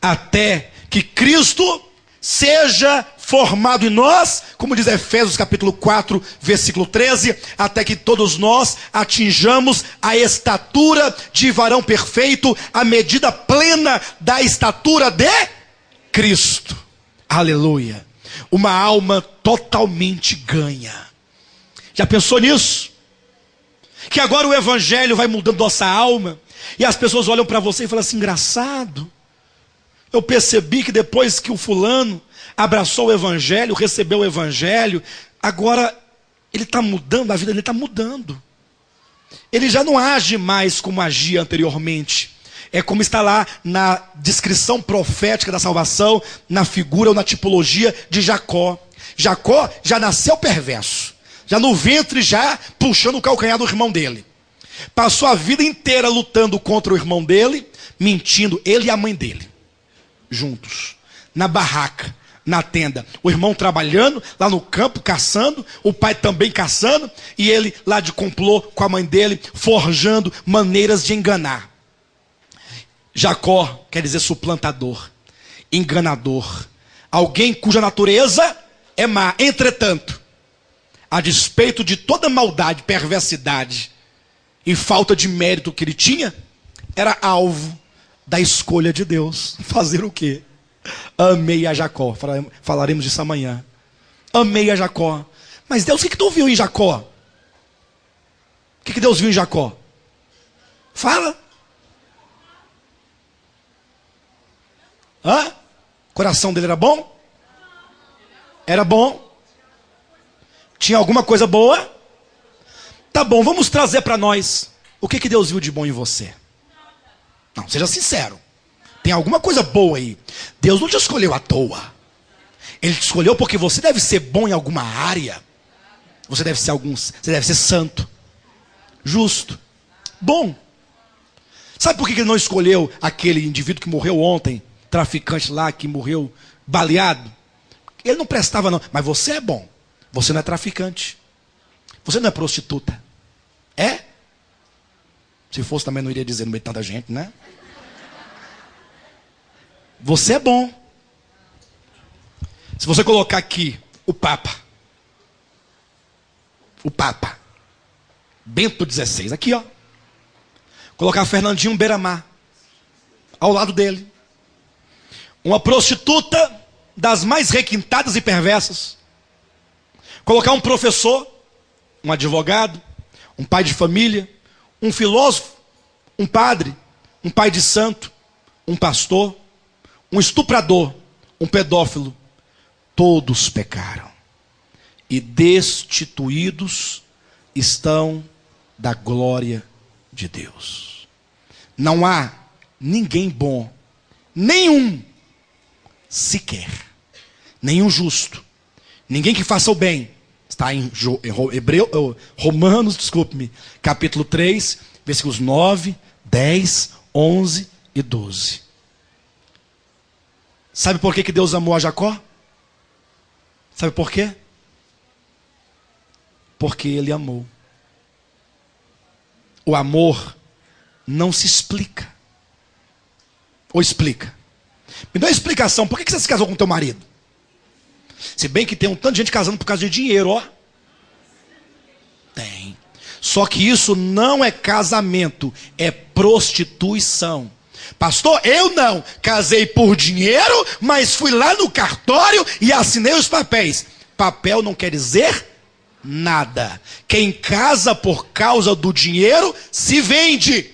até que Cristo seja formado em nós, como diz Efésios capítulo 4, versículo 13, até que todos nós atinjamos a estatura de varão perfeito, a medida plena da estatura de Cristo. Aleluia. Uma alma totalmente ganha. Já pensou nisso? Que agora o evangelho vai mudando nossa alma, e as pessoas olham para você e falam assim: engraçado, eu percebi que depois que o fulano abraçou o evangelho, recebeu o evangelho, agora ele está mudando, a vida dele está mudando. Ele já não age mais como agia anteriormente. É como está lá na descrição profética da salvação, na figura ou na tipologia de Jacó. Jacó já nasceu perverso, já no ventre, já puxando o calcanhar do irmão dele. Passou a vida inteira lutando contra o irmão dele, mentindo, ele e a mãe dele, juntos, na barraca, na tenda. O irmão trabalhando, lá no campo, caçando, o pai também caçando, e ele lá de complô com a mãe dele, forjando maneiras de enganar. Jacó quer dizer suplantador, enganador, alguém cuja natureza é má. Entretanto, a despeito de toda maldade, perversidade e falta de mérito que ele tinha, era alvo da escolha de Deus. Fazer o quê? Amei a Jacó. Falaremos disso amanhã. Amei a Jacó. Mas Deus, o que tu viu em Jacó? O que Deus viu em Jacó? Fala. Hã? O coração dele era bom? Era bom? Tinha alguma coisa boa? Tá bom, vamos trazer para nós O que Deus viu de bom em você? Não, seja sincero. Tem alguma coisa boa aí. Deus não te escolheu à toa. Ele te escolheu porque você deve ser bom em alguma área. Você deve ser santo, justo, bom. Sabe por que ele não escolheu aquele indivíduo que morreu ontem, traficante lá, que morreu baleado? Ele não prestava não, mas você é bom. Você não é traficante. Você não é prostituta. É? Se fosse também não iria dizer no meio de tanta gente, né? Você é bom. Se você colocar aqui o Papa Bento XVI, aqui ó, colocar Fernandinho Beiramar ao lado dele, uma prostituta das mais requintadas e perversas, colocar um professor, um advogado, um pai de família, um filósofo, um padre, um pai de santo, um pastor, um estuprador, um pedófilo, todos pecaram e destituídos estão da glória de Deus. Não há ninguém bom, nenhum sequer, nenhum justo, ninguém que faça o bem. Está em Romanos, capítulo 3, versículos 9, 10, 11 e 12. Sabe por que Deus amou a Jacó? Sabe por quê? Porque ele amou. O amor não se explica. Ou explica? Me dá uma explicação. Por que você se casou com teu marido? Se bem que tem um tanto de gente casando por causa de dinheiro, ó. Tem. Só que isso não é casamento, é prostituição. Pastor, eu não casei por dinheiro, mas fui lá no cartório e assinei os papéis. Papel não quer dizer nada. Quem casa por causa do dinheiro se vende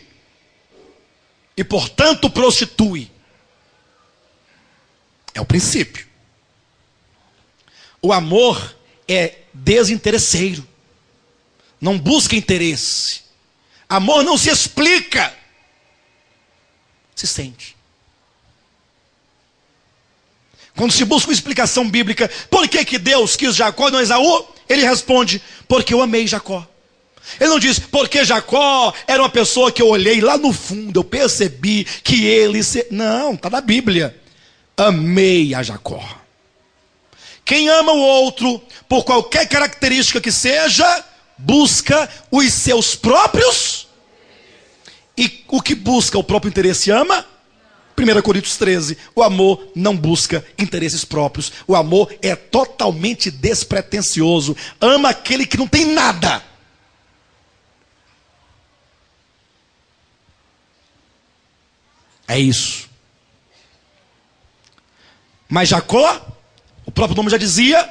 e portanto prostitui. É o princípio. O amor é desinteresseiro, não busca interesse. Amor não se explica, se sente. Quando se busca uma explicação bíblica, por que Deus quis Jacó e não Esaú? Ele responde, porque eu amei Jacó. Ele não diz, porque Jacó era uma pessoa que eu olhei lá no fundo, eu percebi que ele... Não, está na Bíblia. Amei a Jacó. Quem ama o outro, por qualquer característica que seja, busca os seus próprios. E o que busca o próprio interesse ama? 1 Coríntios 13, o amor não busca interesses próprios. O amor é totalmente despretensioso. Ama aquele que não tem nada. É isso. Mas Jacó, o próprio nome já dizia,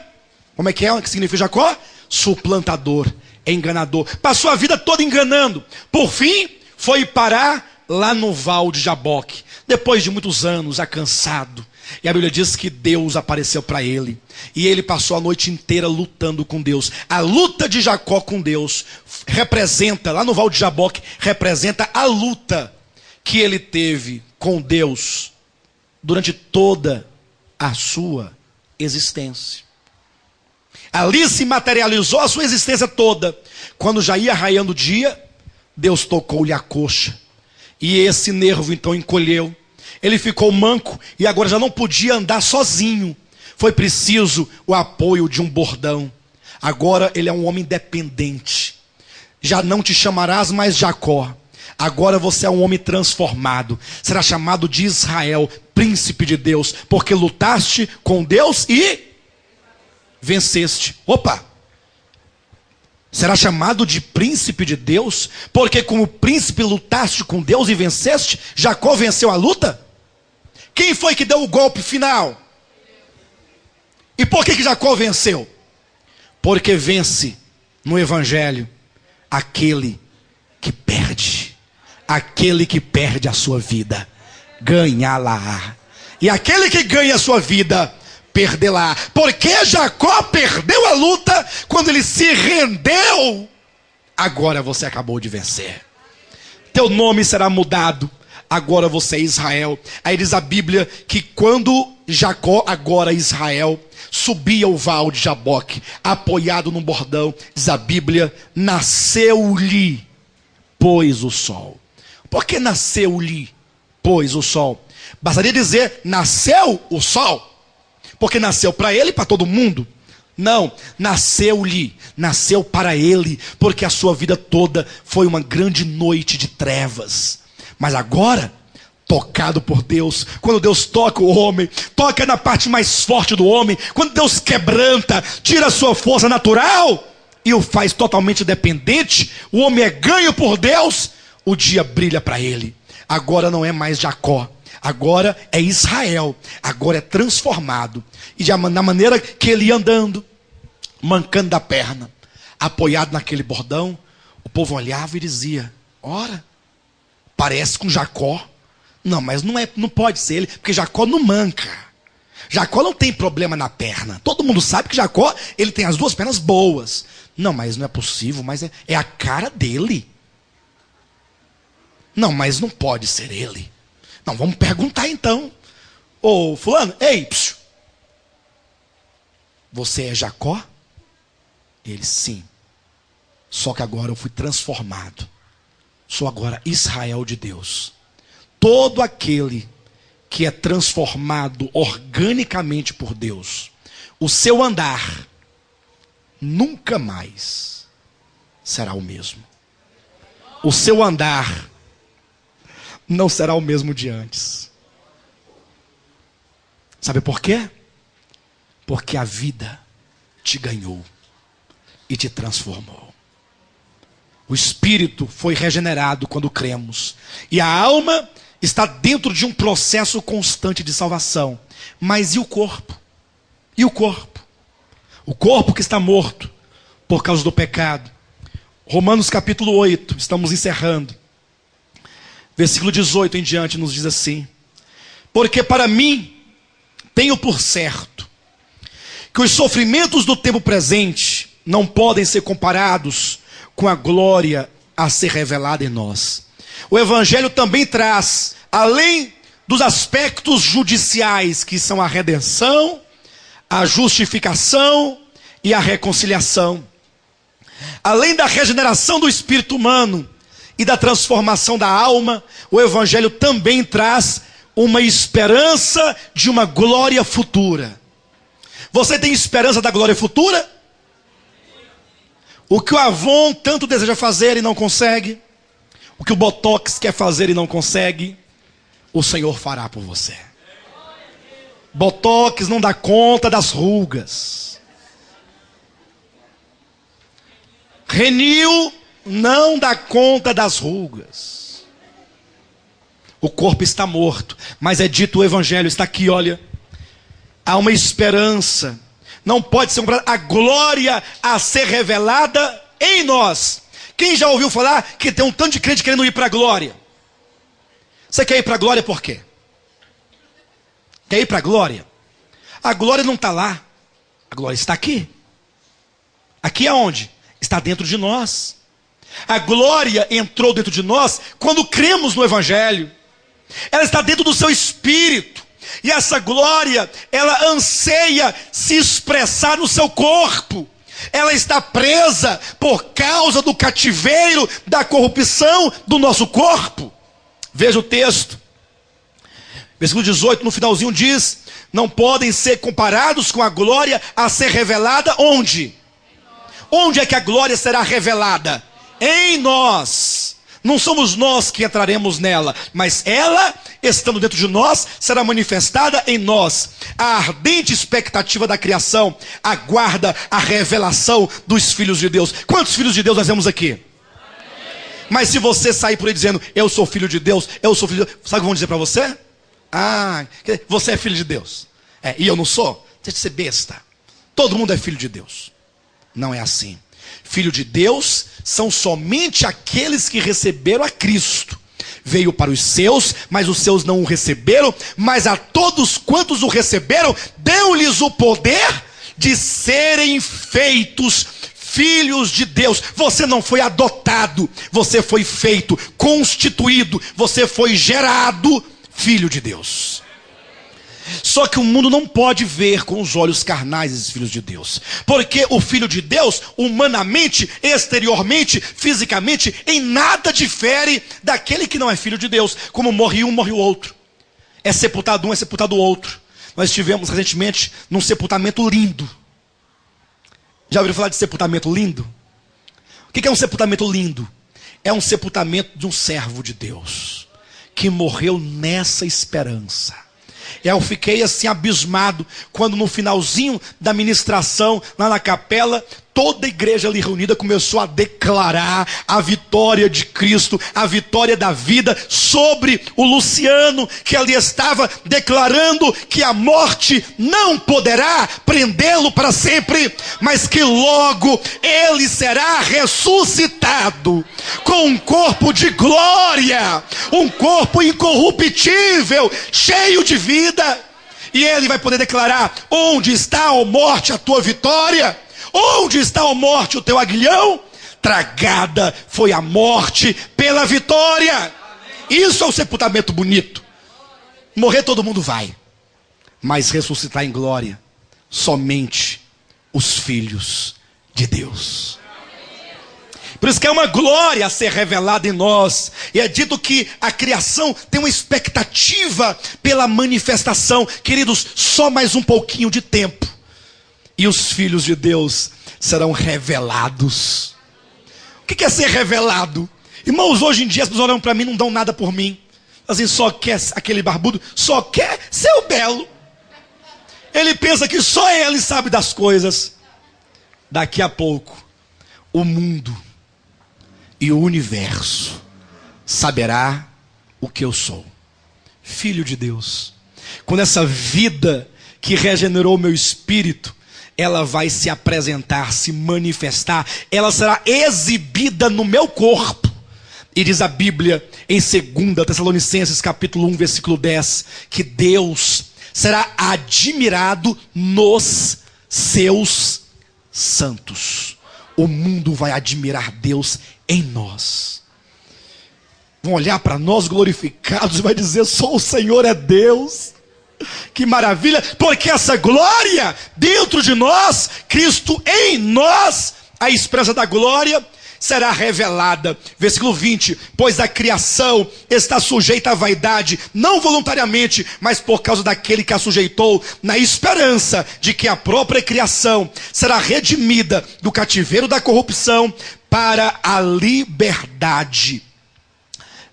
como é que significa Jacó? Suplantador, enganador. Passou a vida toda enganando. Por fim, foi parar lá no Val de Jaboque. Depois de muitos anos, já cansado. E a Bíblia diz que Deus apareceu para ele. E ele passou a noite inteira lutando com Deus. A luta de Jacó com Deus representa, lá no Val de Jaboque, representa a luta que ele teve com Deus durante toda a sua existência. Ali se materializou a sua existência toda. Quando já ia raiando o dia, Deus tocou-lhe a coxa. E esse nervo então encolheu. Ele ficou manco e agora já não podia andar sozinho. Foi preciso o apoio de um bordão. Agora ele é um homem dependente. Já não te chamarás mais Jacó. Agora você é um homem transformado. Será chamado de Israel, príncipe de Deus, porque lutaste com Deus e venceste. Opa! Será chamado de príncipe de Deus, porque como príncipe lutaste com Deus e venceste? Jacó venceu a luta? Quem foi que deu o golpe final? E por que Jacó venceu? Porque vence no Evangelho aquele que perde. Aquele que perde a sua vida, ganhá-la-á. E aquele que ganha a sua vida, perdê-la. Porque Jacó perdeu a luta quando ele se rendeu. Agora você acabou de vencer. teu nome será mudado, agora você é Israel. Aí diz a Bíblia que quando Jacó, agora Israel, subia o val de Jaboque, apoiado num bordão, diz a Bíblia, nasceu-lhe, pois o sol. Por que nasceu-lhe, pois o sol? Bastaria dizer, nasceu o sol, porque nasceu para ele e para todo mundo. Não, nasceu-lhe, nasceu para ele, porque a sua vida toda foi uma grande noite de trevas. Mas agora, tocado por Deus, quando Deus toca o homem, toca na parte mais forte do homem, quando Deus quebranta, tira a sua força natural e o faz totalmente dependente, o homem é ganho por Deus, o dia brilha para ele. Agora não é mais Jacó, agora é Israel, agora é transformado. E na maneira que ele ia andando, mancando da perna, apoiado naquele bordão, o povo olhava e dizia, ora, parece com Jacó. Não, mas não pode ser ele, porque Jacó não manca. Jacó não tem problema na perna. Todo mundo sabe que Jacó, ele tem as duas pernas boas. Não, mas não é possível, mas é a cara dele. Não, mas não pode ser ele. Não, vamos perguntar então. Ô fulano, ei, psiu, você é Jacó? Ele, sim. Só que agora eu fui transformado. Sou agora Israel de Deus. Todo aquele que é transformado organicamente por Deus, o seu andar nunca mais será o mesmo. O seu andar não será o mesmo de antes. Sabe por quê? Porque a vida te ganhou e te transformou. O espírito foi regenerado quando cremos. E a alma está dentro de um processo constante de salvação. Mas e o corpo? E o corpo? O corpo que está morto por causa do pecado. Romanos capítulo 8, estamos encerrando. Versículo 18 em diante nos diz assim: porque para mim tenho por certo que os sofrimentos do tempo presente não podem ser comparados com a glória a ser revelada em nós. O Evangelho também traz, além dos aspectos judiciais, que são a redenção, a justificação e a reconciliação, além da regeneração do espírito humano e da transformação da alma, o Evangelho também traz uma esperança de uma glória futura. Você tem esperança da glória futura? O que o Avon tanto deseja fazer e não consegue, o que o Botox quer fazer e não consegue, o Senhor fará por você. Botox não dá conta das rugas. Renil não dá conta das rugas. O corpo está morto, mas é dito o Evangelho, está aqui, olha. Há uma esperança. Não pode ser a glória a ser revelada em nós. Quem já ouviu falar que tem um tanto de crente querendo ir para a glória? Você quer ir para a glória por quê? Quer ir para a glória? A glória não está lá. A glória está aqui. Aqui aonde? Está dentro de nós. A glória entrou dentro de nós quando cremos no Evangelho. Ela está dentro do seu espírito. E essa glória, ela anseia se expressar no seu corpo. Ela está presa por causa do cativeiro, da corrupção do nosso corpo. Veja o texto. Versículo 18, no finalzinho diz: não podem ser comparados com a glória a ser revelada onde? Onde é que a glória será revelada? Em nós. Não somos nós que entraremos nela, mas ela, estando dentro de nós, será manifestada em nós. A ardente expectativa da criação aguarda a revelação dos filhos de Deus. Quantos filhos de Deus nós temos aqui? Amém. Mas se você sair por aí dizendo, eu sou filho de Deus, eu sou filho de Deus, sabe o que vão dizer para você? Ah, você é filho de Deus. E eu não sou? Deixa de ser besta. Todo mundo é filho de Deus. Não é assim. Filho de Deus são somente aqueles que receberam a Cristo. Veio para os seus, mas os seus não o receberam. Mas a todos quantos o receberam, deu-lhes o poder de serem feitos filhos de Deus. Você não foi adotado, você foi feito, constituído, você foi gerado filho de Deus. Só que o mundo não pode ver com os olhos carnais esses filhos de Deus, porque o filho de Deus, humanamente, exteriormente, fisicamente, em nada difere daquele que não é filho de Deus. Como morre um, morre o outro. É sepultado um, é sepultado o outro. Nós estivemos recentemente num sepultamento lindo. Já ouviram falar de sepultamento lindo? O que é um sepultamento lindo? É um sepultamento de um servo de Deus, que morreu nessa esperança. Eu fiquei assim abismado, quando no finalzinho da ministração, lá na capela, toda a igreja ali reunida começou a declarar a vitória de Cristo, a vitória da vida sobre o Luciano, que ali estava declarando que a morte não poderá prendê-lo para sempre, mas que logo ele será ressuscitado com um corpo de glória, um corpo incorruptível, cheio de vida. E ele vai poder declarar: onde está, ó morte, a tua vitória? Onde está, ó morte, o teu aguilhão? Tragada foi a morte pela vitória. Isso é um sepultamento bonito. Morrer todo mundo vai, mas ressuscitar em glória somente os filhos de Deus. Por isso que é uma glória a ser revelada em nós. E é dito que a criação tem uma expectativa pela manifestação. Queridos, só mais um pouquinho de tempo e os filhos de Deus serão revelados. O que é ser revelado? Irmãos, hoje em dia as pessoas olham para mim e não dão nada por mim. Assim, só quer aquele barbudo, só quer ser o belo. Ele pensa que só ele sabe das coisas. Daqui a pouco, o mundo e o universo saberá o que eu sou. Filho de Deus. Quando essa vida que regenerou o meu espírito, ela vai se apresentar, se manifestar, ela será exibida no meu corpo. E diz a Bíblia em 2 Tessalonicenses capítulo 1, versículo 10, que Deus será admirado nos seus santos. O mundo vai admirar Deus em nós. Vão olhar para nós glorificados e vai dizer: só o Senhor é Deus. Que maravilha, porque essa glória dentro de nós, Cristo em nós, a expressa da glória, será revelada. Versículo 20: pois a criação está sujeita à vaidade, não voluntariamente, mas por causa daquele que a sujeitou, na esperança de que a própria criação será redimida do cativeiro da corrupção para a liberdade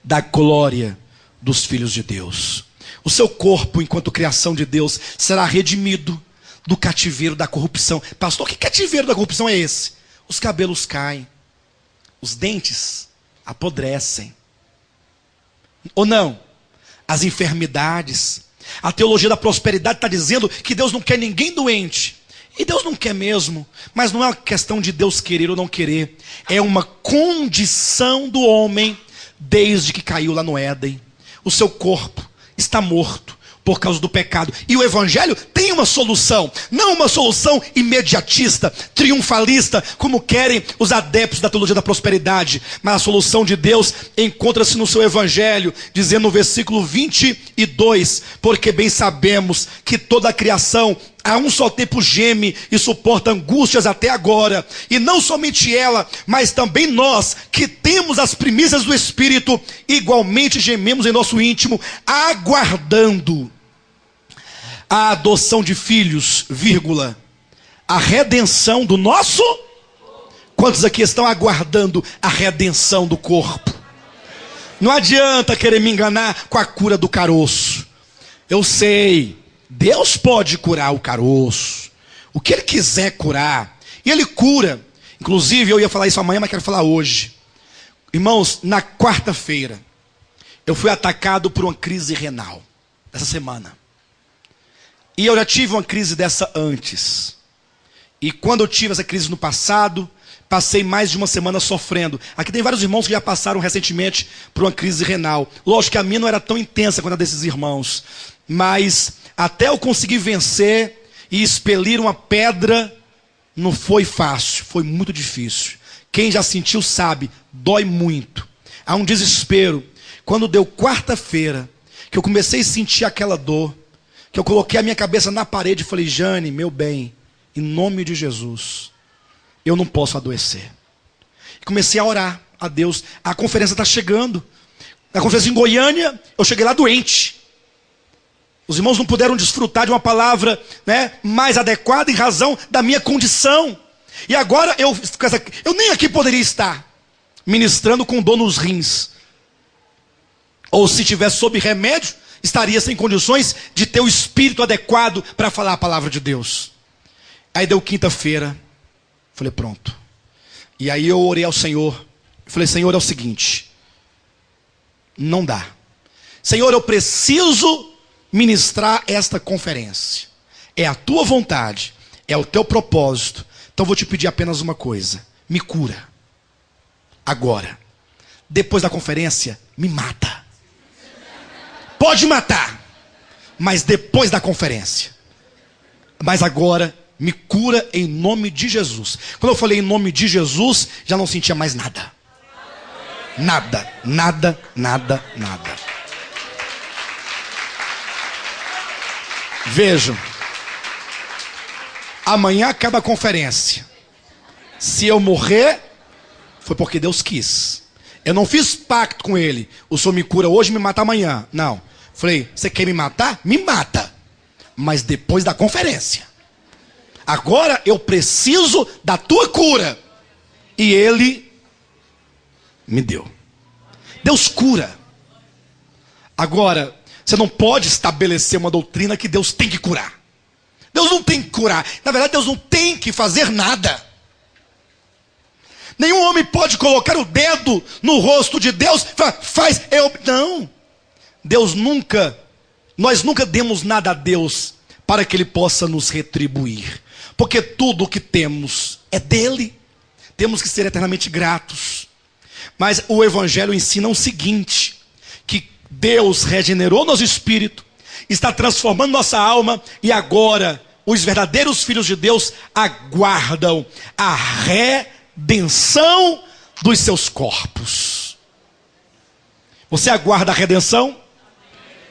da glória dos filhos de Deus. O seu corpo, enquanto criação de Deus, será redimido do cativeiro da corrupção. Pastor, que cativeiro da corrupção é esse? Os cabelos caem, os dentes apodrecem. Ou não? As enfermidades. A teologia da prosperidade está dizendo que Deus não quer ninguém doente. E Deus não quer mesmo. Mas não é uma questão de Deus querer ou não querer. É uma condição do homem desde que caiu lá no Éden. O seu corpo está morto por causa do pecado. E o Evangelho tem uma solução. Não uma solução imediatista, triunfalista, como querem os adeptos da teologia da prosperidade. Mas a solução de Deus encontra-se no seu Evangelho, dizendo no versículo 22, porque bem sabemos que toda a criação a um só tempo geme e suporta angústias até agora. E não somente ela, mas também nós, que temos as primícias do Espírito, igualmente gememos em nosso íntimo, aguardando a adoção de filhos, vírgula, a redenção do nosso... Quantos aqui estão aguardando a redenção do corpo? Não adianta querer me enganar com a cura do caroço. Eu sei, Deus pode curar o caroço, o que Ele quiser curar, e Ele cura. Inclusive, eu ia falar isso amanhã, mas quero falar hoje. Irmãos, na quarta-feira, eu fui atacado por uma crise renal, essa semana. E eu já tive uma crise dessa antes. E quando eu tive essa crise no passado, passei mais de uma semana sofrendo. Aqui tem vários irmãos que já passaram recentemente por uma crise renal. Lógico que a minha não era tão intensa quanto a desses irmãos. Mas até eu conseguir vencer e expelir uma pedra Não foi fácil, foi muito difícil. Quem já sentiu sabe, dói muito. Há um desespero. Quando deu quarta-feira, que eu comecei a sentir aquela dor, que eu coloquei a minha cabeça na parede e falei: Jane, meu bem, em nome de Jesus, eu não posso adoecer. E comecei a orar a Deus. A conferência está chegando. Na conferência em Goiânia, eu cheguei lá doente. Os irmãos não puderam desfrutar de uma palavra, né, mais adequada em razão da minha condição. E agora eu nem aqui poderia estar ministrando com dor nos rins. Ou se tivesse sob remédio, estaria sem condições de ter o espírito adequado para falar a palavra de Deus. Aí deu quinta-feira, falei: pronto. E aí eu orei ao Senhor. Falei: Senhor, é o seguinte, não dá. Senhor, eu preciso ministrar esta conferência. É a tua vontade, é o teu propósito. Então vou te pedir apenas uma coisa: me cura. Agora. Depois da conferência, me mata. Pode matar, mas depois da conferência. Mas agora, me cura em nome de Jesus. Quando eu falei em nome de Jesus, já não sentia mais nada. Nada, nada, nada, nada. Vejam, amanhã acaba a conferência. Se eu morrer, foi porque Deus quis. Eu não fiz pacto com ele: o Senhor me cura hoje e me mata amanhã. Não. Falei: você quer me matar? Me mata. Mas depois da conferência. Agora eu preciso da tua cura. E ele me deu. Deus cura. Agora, você não pode estabelecer uma doutrina que Deus tem que curar. Deus não tem que curar. Na verdade, Deus não tem que fazer nada. Nenhum homem pode colocar o dedo no rosto de Deus e falar: faz eu. Não. Nós nunca demos nada a Deus para que Ele possa nos retribuir. Porque tudo o que temos é dele. Temos que ser eternamente gratos. Mas o Evangelho ensina o seguinte: que Deus regenerou nosso espírito, está transformando nossa alma, e agora os verdadeiros filhos de Deus aguardam a redenção dos seus corpos. Você aguarda a redenção?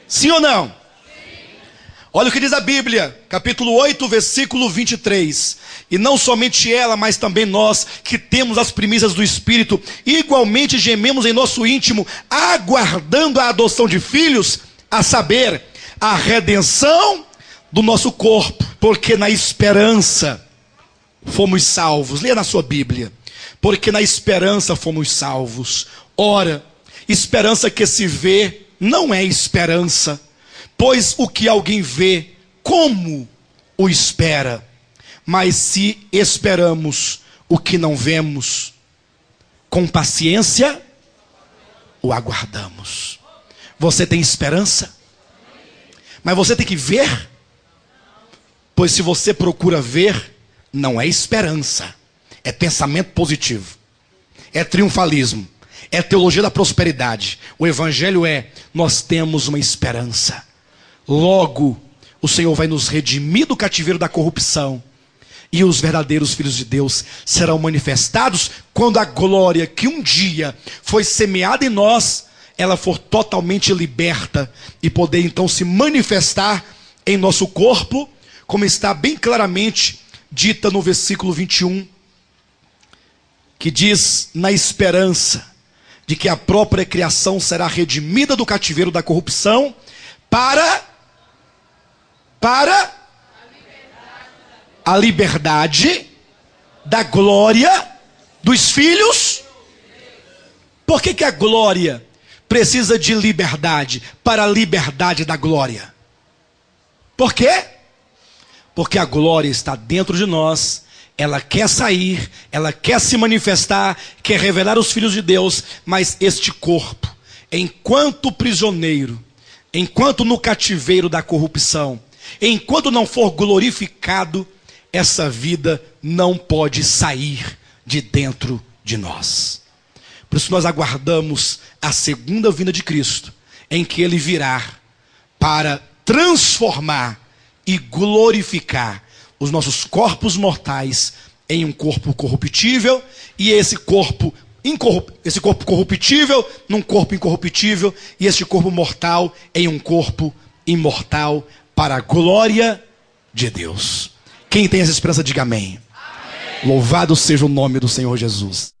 Sim ou não? Olha o que diz a Bíblia, capítulo 8, versículo 23. E não somente ela, mas também nós, que temos as primícias do Espírito, igualmente gememos em nosso íntimo, aguardando a adoção de filhos, a saber, a redenção do nosso corpo. Porque na esperança fomos salvos. Leia na sua Bíblia. Porque na esperança fomos salvos. Ora, esperança que se vê não é esperança. Pois o que alguém vê, como o espera? Mas se esperamos o que não vemos, com paciência o aguardamos. Você tem esperança? Mas você tem que ver? Pois se você procura ver, não é esperança, é pensamento positivo, é triunfalismo, é teologia da prosperidade. O Evangelho é: nós temos uma esperança. Logo, o Senhor vai nos redimir do cativeiro da corrupção, e os verdadeiros filhos de Deus serão manifestados quando a glória que um dia foi semeada em nós, ela for totalmente liberta, e poder então se manifestar em nosso corpo, como está bem claramente dita no versículo 21, que diz: na esperança de que a própria criação será redimida do cativeiro da corrupção para a liberdade da glória dos filhos. Por que a glória precisa de liberdade? Para a liberdade da glória. Por quê? Porque a glória está dentro de nós, ela quer sair, ela quer se manifestar, quer revelar os filhos de Deus, mas este corpo, enquanto prisioneiro, enquanto no cativeiro da corrupção, enquanto não for glorificado, essa vida não pode sair de dentro de nós. Por isso nós aguardamos a segunda vinda de Cristo, em que Ele virá para transformar e glorificar os nossos corpos mortais em um corpo corruptível, e esse corpo corruptível num corpo incorruptível, e este corpo mortal em um corpo imortal, para a glória de Deus. Quem tem essa esperança, diga amém. Amém. Louvado seja o nome do Senhor Jesus.